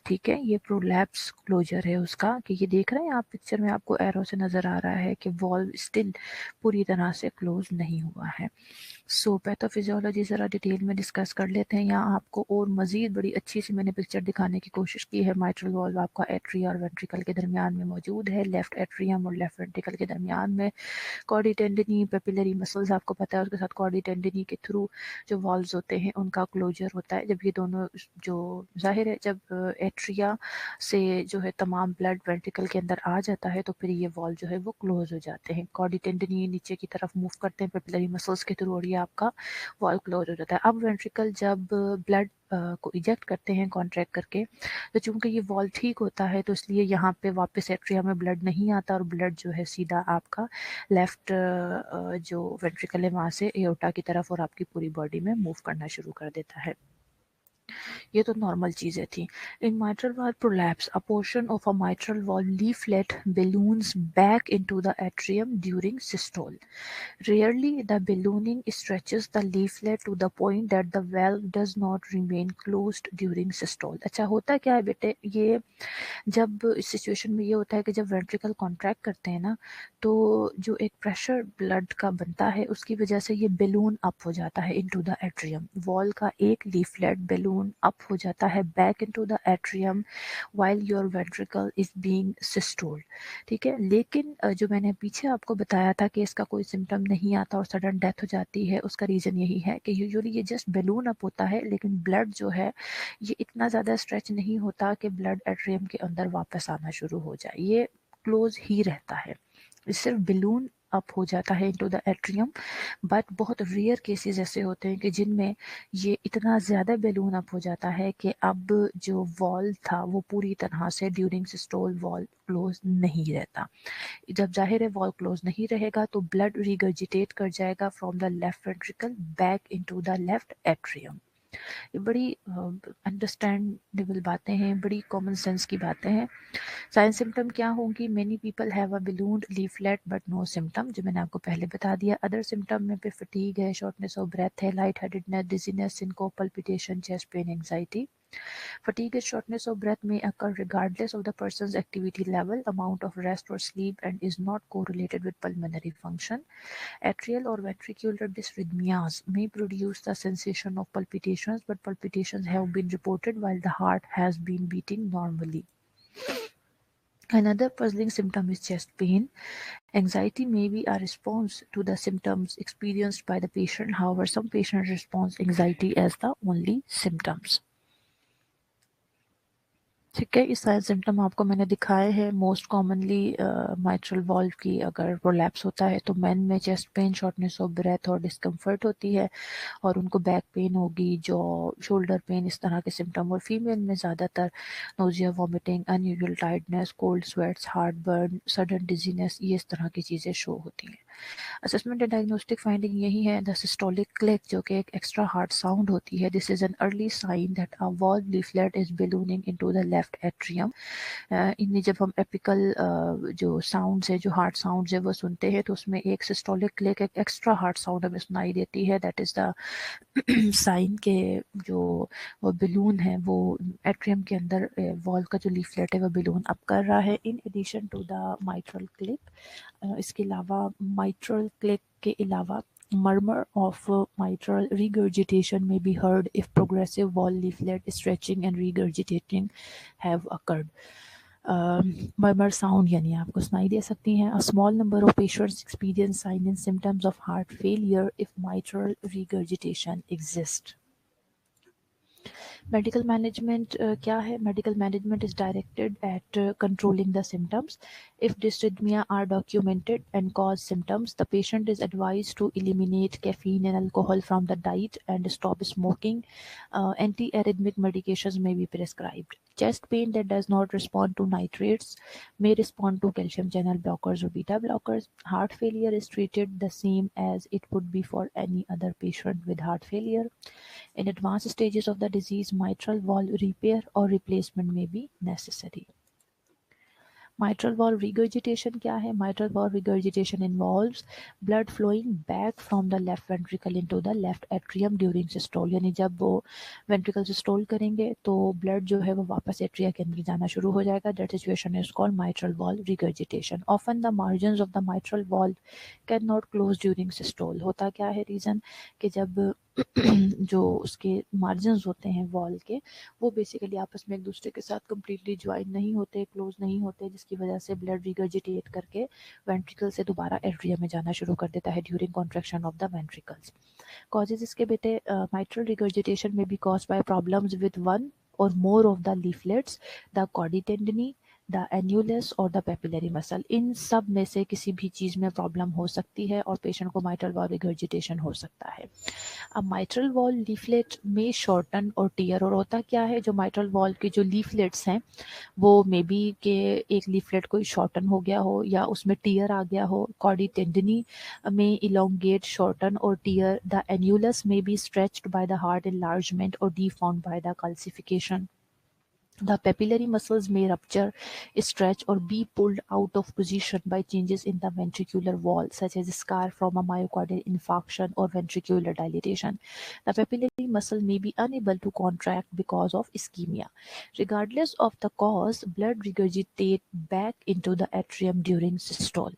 ठीक है। ये प्रोलैप्स क्लोजर है उसका, कि ये देख रहे हैं आप पिक्चर में, आपको एरो से नजर आ रहा है कि वॉल्व स्टिल पूरी तरह से क्लोज नहीं हुआ है। सो पैथोफिजियोलॉजी ज़रा डिटेल में डिस्कस कर लेते हैं। यहाँ आपको और मज़ीद बड़ी अच्छी सी मैंने पिक्चर दिखाने की कोशिश की है। माइट्रल वॉल्व आपका एट्रिया और वेंट्रिकल के दरमियान में मौजूद है, लेफ्ट एट्रियम और लेफ्ट वेंट्रिकल के दरमियान में। कॉर्डी टेंडनी, पेपिलरी मसल्स आपको पता है, उसके साथ कॉर्डी टेंडनी के थ्रू जो वॉल्व्स होते हैं उनका क्लोजर होता है। जब ये दोनों, जो जाहिर है जब एट्रिया से जो है तमाम ब्लड वेंट्रिकल के अंदर आ जाता है तो फिर ये वॉल्व जो है वो क्लोज हो जाते हैं। कॉर्डी टेंडनी नीचे की तरफ मूव करते हैं पेपिलरी मसल्स के थ्रू और ये आपका वॉल्व क्लोज हो जाता है। अब वेंट्रिकल जब ब्लड को इजेक्ट करते हैं कॉन्ट्रैक्ट करके, तो चूंकि ये वॉल्व ठीक होता है तो इसलिए यहाँ पे वापस एट्रिया में ब्लड नहीं आता और ब्लड जो है सीधा आपका लेफ्ट जो वेंट्रिकल है वहाँ से एओर्टा की तरफ और आपकी पूरी बॉडी में मूव करना शुरू कर देता है। ये तो नॉर्मल चीज़ें थी। इन mitral valve prolapse, a portion of a mitral valve leaflet balloons back into the atrium during systole. Rarely, the ballooning stretches the leaflet to the point that the valve does not remain closed during systole. अच्छा, होता क्या है बेटे, ये जब इस situation में ये होता है कि जब वेंट्रिकल कॉन्ट्रैक्ट करते हैं ना, तो जो एक प्रेशर ब्लड का बनता है उसकी वजह से ये बैलून अप हो जाता है इनटू द एट्रियम। वॉल का एक लीफलेट बैलून अप हो जाता है back into the atrium while your ventricle is being systoled, ठीक है। लेकिन जो मैंने पीछे आपको बताया था कि इसका कोई सिम्टम नहीं आता और सडन डेथ हो जाती है, उसका रीज़न यही है कि यूजुअली ये जस्ट बैलून अप होता है लेकिन ब्लड जो है ये इतना ज़्यादा स्ट्रेच नहीं होता कि ब्लड एट्रियम के अंदर वापस आना शुरू हो जाए, ये क्लोज ही रहता है। सिर्फ बलून अप हो जाता है इनटू द एट्रियम। बट बहुत रेयर केसेस ऐसे होते हैं कि जिनमें ये इतना ज़्यादा बैलून अप हो जाता है कि अब जो वॉल था वो पूरी तरह से ड्यूरिंग सिस्टोल वॉल क्लोज नहीं रहता। जब जाहिर है वॉल क्लोज नहीं रहेगा तो ब्लड रिगर्जिटेट कर जाएगा from the left ventricle back into the left atrium. ये बड़ी अंडरस्टैंडेबल बातें हैं, बड़ी कॉमन सेंस की बातें हैं। साइंस सिम्टम क्या होंगी? Many people have a ballooned leaflet but no symptom, जो मैंने आपको पहले बता दिया। अदर सिम्टम में पे फटीग है, शॉर्टनेस ऑफ ब्रेथ है, light headedness, dizziness, syncope, palpitation, chest pain, anxiety. Fatigue and shortness of breath may occur regardless of the person's activity level, amount of rest or sleep, and is not correlated with pulmonary function. Atrial or ventricular dysrhythmias may produce the sensation of palpitations, but palpitations have been reported while the heart has been beating normally. Another puzzling symptom is chest pain. Anxiety may be a response to the symptoms experienced by the patient. However, some patients respond anxiety as the only symptoms. ठीक है, ये सारे symptom आपको मैंने दिखाए हैं। Most commonly mitral valve की अगर प्रोलैप्स होता है तो मेन में chest pain, shortness of breath और डिस्कम्फर्ट होती है और उनको बैक पेन होगी, जो शोल्डर पेन, इस तरह के सिम्टम। और फीमेल में ज़्यादातर nausea, vomiting, unusual tiredness, cold sweats, heart burn, sudden dizziness, ये इस तरह की चीज़ें शो होती हैं। असेसमेंट एंड डायग्नोस्टिक फाइंडिंग यही है, द सिस्टोलिक क्लिक जो कि एक एक्स्ट्रा हार्ड साउंड होती है, this is an early sign that a valve leaflet is ballooning into the left atrium. इनमें जब हम एपिकल जो साउंड्स है, जो हार्ड साउंड्स है वो सुनते हैं, तो उसमें एक सिस्टोलिक क्लिक, एक एक्स्ट्रा हार्ड साउंड हमें सुनाई देती है, दैट इज द साइन के जो वो बलून है वो एट्रियम के अंदर वॉल का जो लीफलेट है वो बलून अप कर रहा है। In addition to the mitral click, इसके अलावा माइट्रल क्लिक के अलावा murmur of mitral regurgitation may be heard if progressive wall leaflet stretching and regurgitating have occurred. Murmur sound यानी आपको सुनाई दे सकती हैं। A small number of patients experience sign and symptoms of heart failure if mitral regurgitation exist. Medical management क्या है? Medical management is directed at controlling the symptoms. If dysrhythmia are documented and cause symptoms, the patient is advised to eliminate caffeine and alcohol from the diet and stop smoking. Anti-arrhythmic medications may be prescribed. Chest pain that does not respond to nitrates may respond to calcium channel blockers or beta blockers. Heart failure is treated the same as it would be for any other patient with heart failure. In advanced stages of the disease, mitral valve repair or replacement may be necessary. Mitral valve regurgitation क्या है? Mitral valve regurgitation involves blood flowing back from the left ventricle into the left atrium during systole. यानी जब वो ventricle systole करेंगे तो blood जो है वो वापस एट्रिया के अंदर जाना शुरू हो जाएगा. That situation is called mitral valve regurgitation. Often the margins of the mitral valve cannot close during systole. होता क्या है रीज़न कि जब जो उसके मार्जिन्स होते हैं वॉल के, वो बेसिकली आपस में एक दूसरे के साथ कम्प्लीटली ज्वाइन नहीं होते, क्लोज नहीं होते, जिसकी वजह से ब्लड रिगर्जिटेट करके वेंट्रिकल से दोबारा एट्रियम में जाना शुरू कर देता है during contraction of the ventricles. Causes इसके बेटे, mitral regurgitation may be caused by problems with one or more of the leaflets, the कॉडी tendineae, the annulus or the papillary muscle. इन सब में से किसी भी चीज़ में प्रॉब्लम हो सकती है और पेशेंट को माइट्रल वॉल्व रिगर्जिटेशन हो सकता है. अब माइट्रल वॉल्व लीफलेट में शॉर्टन और टीयर, और होता क्या है, जो माइट्रल वॉल्व की जो लीफलेट्स हैं वो मे बी के एक लीफलेट कोई शॉर्टन हो गया हो या उसमें टीयर आ गया हो. कॉडी टेंडनी में इलोंगेट, शॉर्टन और tear. The annulus may be stretched by the heart enlargement or deformed by the calcification. The papillary muscles may rupture, stretch, or be pulled out of position by changes in the ventricular wall, such as a scar from a myocardial infarction or ventricular dilatation. The papillary muscle may be unable to contract because of ischemia. Regardless of the cause, blood regurgitates back into the atrium during systole.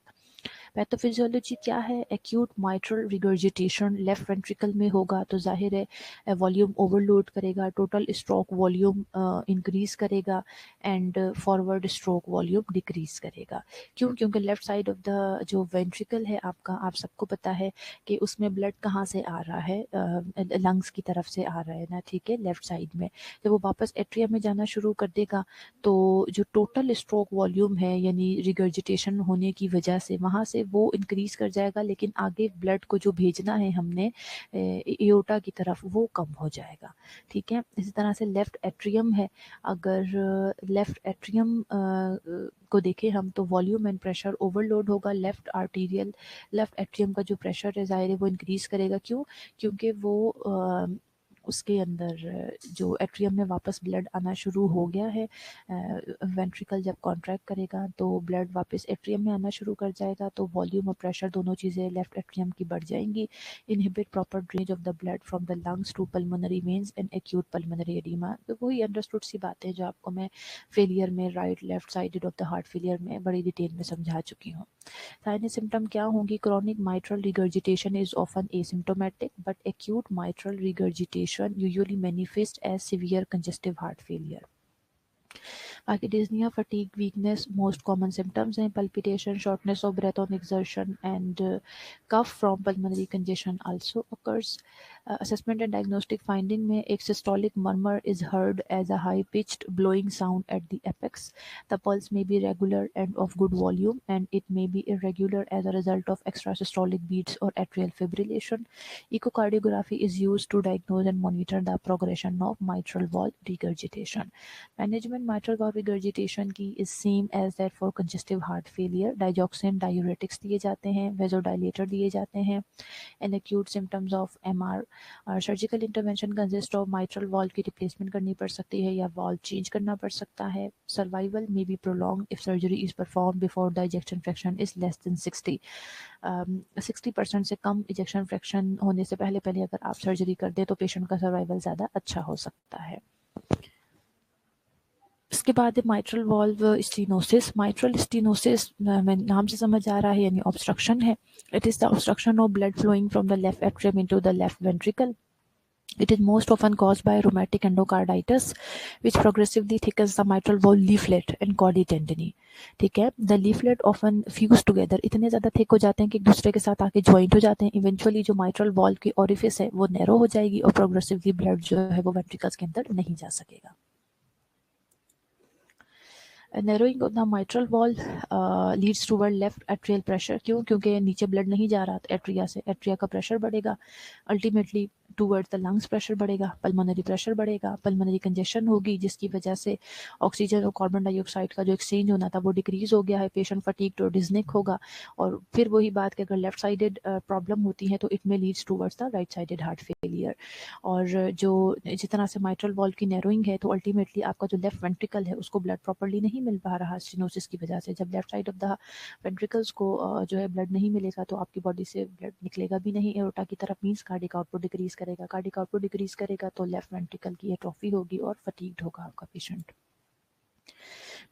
Pathophysiology क्या है? Acute mitral regurgitation left ventricle में होगा तो जाहिर है volume overload करेगा, total stroke volume increase करेगा and forward stroke volume decrease करेगा. क्यों? क्योंकि लेफ्ट साइड ऑफ द जो वेंट्रिकल है आपका, आप सबको पता है कि उसमें ब्लड कहाँ से आ रहा है, लंग्स की तरफ से आ रहा है ना, ठीक है, लेफ्ट साइड में. जब वो वापस एट्रियम में जाना शुरू कर देगा तो जो टोटल स्ट्रोक वॉल्यूम है यानी रिगर्जिटेशन होने की वजह से वहाँ से वो इंक्रीज कर जाएगा, लेकिन आगे ब्लड को जो भेजना है हमने एओर्टा की तरफ वो कम हो जाएगा. ठीक है. इसी तरह से लेफ्ट एट्रियम है, अगर लेफ्ट एट्रियम को देखें हम तो वॉल्यूम एंड प्रेशर ओवरलोड होगा. लेफ्ट एट्रियम का जो प्रेशर है ज़ाहिर है वो इंक्रीज करेगा. क्यों? क्योंकि वो उसके अंदर जो एट्रियम में वापस ब्लड आना शुरू हो गया है. वेंट्रिकल जब कॉन्ट्रैक्ट करेगा तो ब्लड वापस एट्रियम में आना शुरू कर जाएगा, तो वॉल्यूम और प्रेशर दोनों चीज़ें लेफ्ट एट्रियम की बढ़ जाएंगी. Inhibit proper drainage of the blood from the lungs to pulmonary veins and acute pulmonary oedema. तो वही अंडरस्टूड सी बातें जो आपको मैं फेलियर में right left sided of the heart failure में बड़ी डिटेल में समझा चुकी हूँ. साइनस सिम्टम क्या होंगी? Chronic mitral regurgitation is often asymptomatic but acute mitral regurgitation usually manifest as severe congestive heart failure. बाकी dyspnoea, fatigue, weakness most common symptoms हैं. Palpitation, shortness of breath on exertion and cough from pulmonary congestion also occurs. Assessment and diagnostic finding में एक systolic murmur is heard as a high pitched blowing sound at the apex. The pulse may be regular and of good volume and it may be irregular as a result of extrasystolic beats or atrial fibrillation. Echocardiography is used to diagnose and monitor the progression of mitral valve regurgitation. Management: mitral valve of regurgitation की is same as that for congestive heart failure. Digoxin diuretics दिए जाते हैं, vasodilator दिए जाते हैं। In acute symptoms of MR surgical intervention consist of mitral valve की replacement करनी पड़ सकती है या वॉल्व चेंज करना पड़ सकता है। Survival may be prolong if surgery is perform before the ejection fraction is less than 60। 60% से कम इजेक्शन फ्रैक्शन होने से पहले पहले अगर आप सर्जरी कर दें तो पेशेंट का सर्वाइवल ज़्यादा अच्छा हो सकता है। इसके बाद है mitral valve stenosis. Mitral stenosis में नाम से समझ आ रहा है यानी ऑब्स्ट्रक्शन है। It is the obstruction of blood flowing from the left atrium into the left ventricle. It is most often caused by rheumatic endocarditis, which progressively thickens the mitral valve leaflet and chordae tendineae. ठीक है, the leaflet often fuse together, इतने ज़्यादा thick हो जाते हैं कि एक दूसरे के साथ आके ज्वाइंट हो जाते हैं. इवेंचुअली जो mitral valve की ओरिफिस है वो नैरो हो जाएगी और प्रोग्रेसिवली ब्लड जो है वो वेंट्रिकल्स के अंदर नहीं जा सकेगा. Narrowing of the mitral valve leads toward left atrial pressure. क्यों? क्योंकि नीचे ब्लड नहीं जा रहा तो एट्रिया से एट्रिया का प्रेशर बढ़ेगा. Ultimately towards the lungs pressure बढ़ेगा, पल्मोनरी प्रेशर बढ़ेगा, पल्मोनरी कंजेशन होगी जिसकी वजह से ऑक्सीजन और कार्बन डाइऑक्साइड का जो एक्सचेंज होना था वो डिक्रीज हो गया है. पेशेंट फटीग्ड और डिज्निक होगा. और फिर वही बात कि अगर लेफ्ट साइडेड प्रॉब्लम होती है तो it may leads towards the right sided heart failure. और जो जिस तरह से माइट्रल वॉल्व की नैरोइंग है तो अल्टीमेटली आपका जो लेफ्ट वेंट्रिकल है उसको ब्लड प्रॉपर्ली नहीं मिल पा रहा स्टेनोसिस की वजह से. जब left side of the ventricles को जो है ब्लड नहीं मिलेगा तो आपकी बॉडी से ब्लड निकलेगा भी नहीं एओर्टा की तरफ. मींस कार्डिक आउटपुट डिक्रीज करेगा. कार्डिक आउटपुट डिक्रीज करेगा तो लेफ्ट वेंट्रिकल की एट्रोफी होगी और फटीग्ड होगा आपका पेशेंट.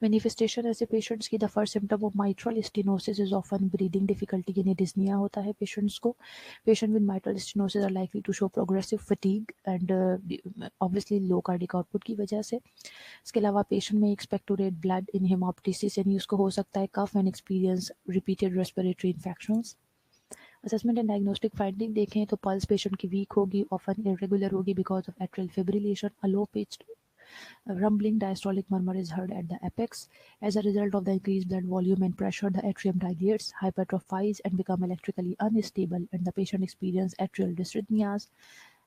मैनिफेस्टेशन ऐसे पेशेंट्स की the first symptom of mitral stenosis is often breathing difficulty यानी डिस्निया होता है पेशेंट्स को. Patient with mitral stenosis are likely to show progressive fatigue and obviously low cardiac output की वजह से. इसके अलावा पेशेंट में एक्सपेक्टोरेट ब्लड इन हेमोप्टिसिस यानी उसको हो सकता है cough and experience repeated respiratory infections. Assessment and diagnostic finding देखें तो पल्स पेशेंट की वीक होगी, ऑफन इरेगुलर होगी because of atrial fibrillation. A low pitched rumbling diastolic murmur is heard at the apex. As a result of the increased blood volume and pressure, the atrium dilates, hypertrophies, and become electrically unstable, and the patient experiences atrial dysrhythmias.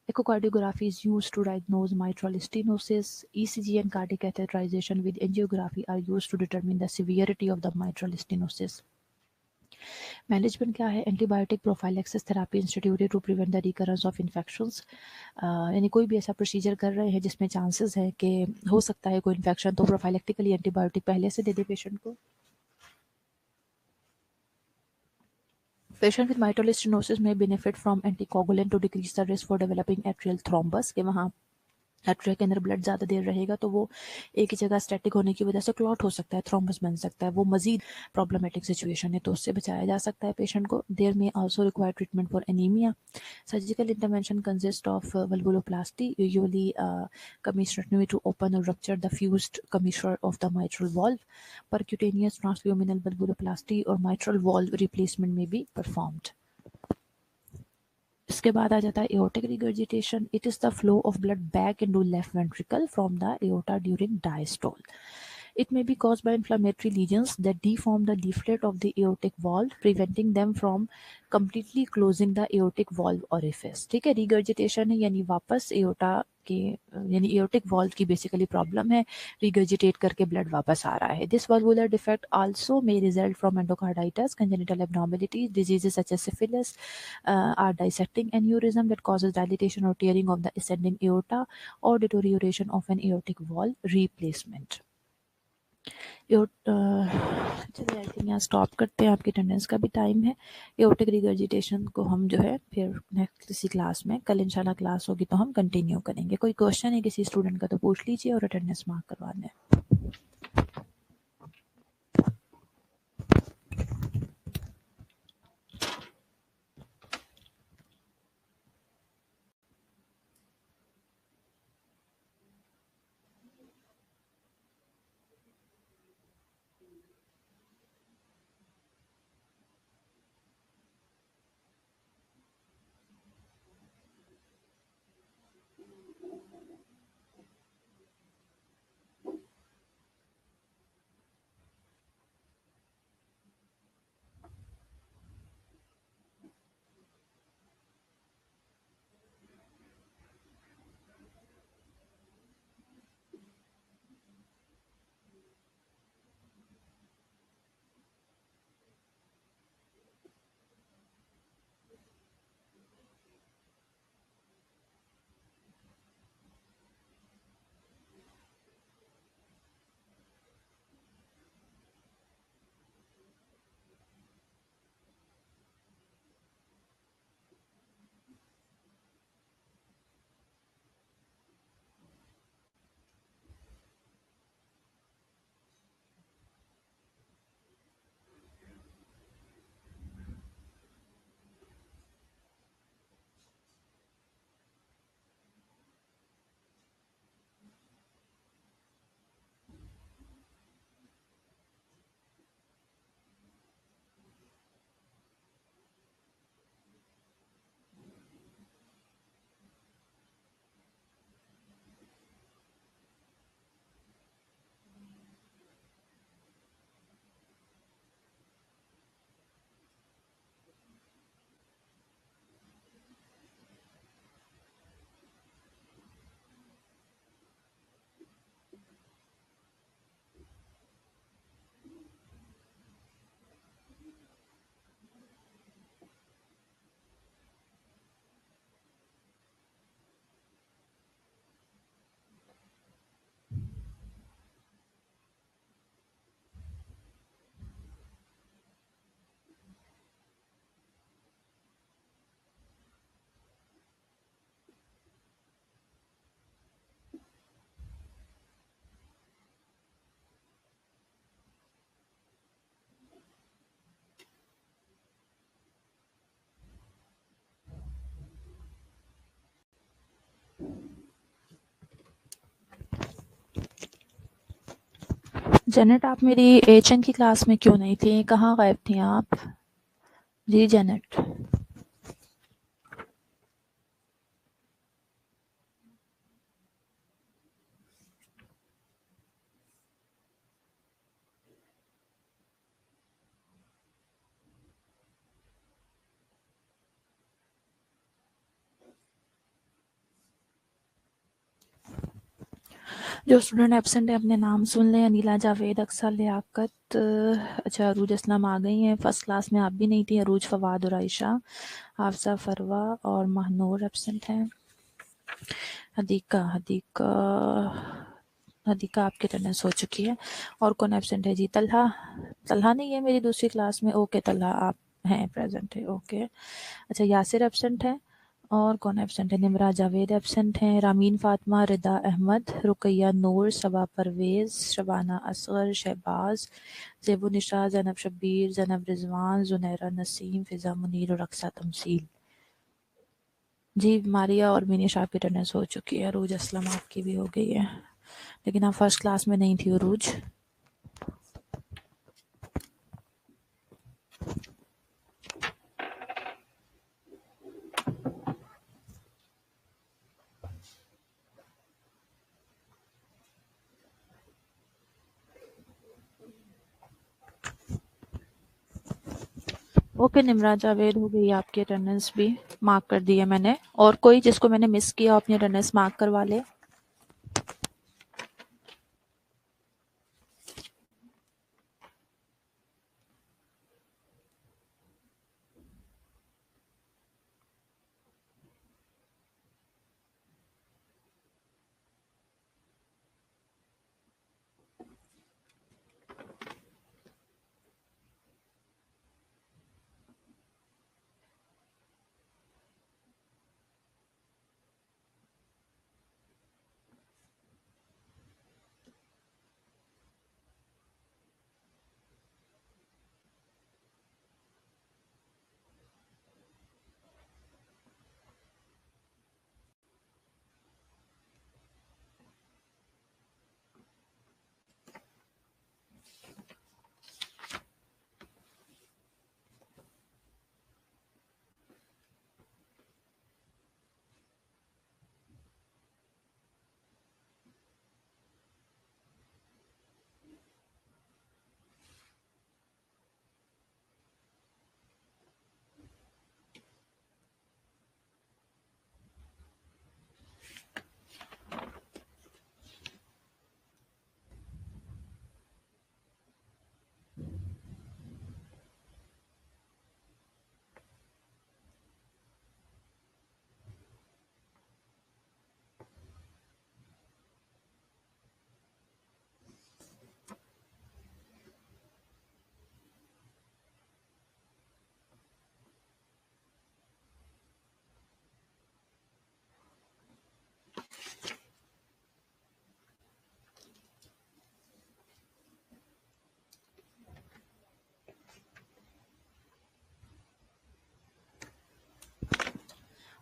Echocardiography is used to diagnose mitral stenosis. ECG and cardiac catheterization with angiography are used to determine the severity of the mitral stenosis. Management क्या है? Antibiotic prophylaxis therapy instituted to prevent the recurrence of infections. यानी कोई भी ऐसा procedure कर रहे हैं जिसमें चांसेस है कि हो सकता है कोई इन्फेक्शन तो प्रोफाइलेक्टिकली एंटीबायोटिक पहले से दे दे पेशेंट को. Patient with mitral stenosis may benefit from anticoagulant to decrease the risk for developing atrial thrombus. कि वहाँ एट्रिया के अंदर ब्लड ज़्यादा देर रहेगा तो वो एक ही जगह स्टैटिक होने की वजह से क्लॉट हो सकता है, थ्रोम्बस बन सकता है. वो मजीद प्रॉब्लमेटिक सिचुएशन है तो उससे बचाया जा सकता है पेशेंट को. There may also require treatment for anaemia. Surgical intervention consist of valvuloplasty usually commissurotomy to open or rupture the fused commissure of the mitral valve. Percutaneous transluminal valvuloplasty or mitral valve replacement में भी performed. इसके बाद आ जाता है aortic regurgitation. It is the flow of blood back into left ventricle from the aorta during diastole. It may be caused by inflammatory lesions that deform the leaflet of the aortic valve, preventing them from completely closing the aortic valve orifice. ठीक है, regurgitation है यानी वापस aorta के यानी aortic valve की basically problem है, regurgitate करके ब्लड वापस आ रहा है. This valvular defect also may result from endocarditis, congenital abnormalities, diseases such as syphilis, are dissecting aneurysm that causes dilatation or tearing of the ascending aorta or deterioration of an aortic valve replacement. चलिए I think यहाँ stop करते हैं, आपकी attendance का भी time है. Aortic regurgitation को हम जो है फिर नेक्स्ट किसी क्लास में कल इंशाल्लाह क्लास होगी तो हम कंटिन्यू करेंगे. कोई क्वेश्चन है किसी स्टूडेंट का तो पूछ लीजिए और अटेंडेंस मार्क करवा दें. जेनेट, आप मेरी एचएन की क्लास में क्यों नहीं थी? कहाँ गायब थी आप? जी जेनेट। जो स्टूडेंट एब्सेंट है अपने नाम सुन लें। अनीला, जावेद, अक्सर, लियाकत, अच्छा अरूज असलम आ गई हैं। फर्स्ट क्लास में आप भी नहीं थी। अरूज, फवाद और आयशा, हाफजा, फरवा और महनूर एब्सेंट हैं। हदीका, हदीका, हदीका आपकी अटेंडेंस हो चुकी है। और कौन एब्सेंट है जी? तलहा, तलहा नहीं है मेरी दूसरी क्लास में। ओके तलहा, आप हैं, प्रेजेंट है। ओके। अच्छा यासिर एब्सेंट है। और कौन एब्सेंट है? निमरा, जावेद एब्सेंट हैं। रामीन, फातिमा, रिदा अहमद, रुकैया, नूर, सबा, परवेज, शबाना, असगर, शहबाज, ज़ेबू, निशा, जैनब शब्बीर, जैनब रिजवान, जुनैरा, नसीम, फिजा, मुनीर और अक्सा तमसील। जी मारिया और मिनीश, आपकी अटेंडेंस हो चुकी है। अरूज असलम आपकी भी हो गई है, लेकिन आप फर्स्ट क्लास में नहीं थी अरूज। ओके निमरा, जावेद हो गई आपकी अटेंडेंस भी, मार्क कर दी है मैंने। और कोई जिसको मैंने मिस किया अपनी अटेंडेंस मार्क करवा ले।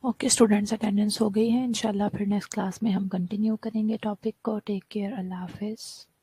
ओके स्टूडेंट्स, अटेंडेंस हो गई है। इंशाल्लाह फिर नेक्स्ट क्लास में हम कंटिन्यू करेंगे टॉपिक को। टेक केयर, अल्लाह हाफिज़।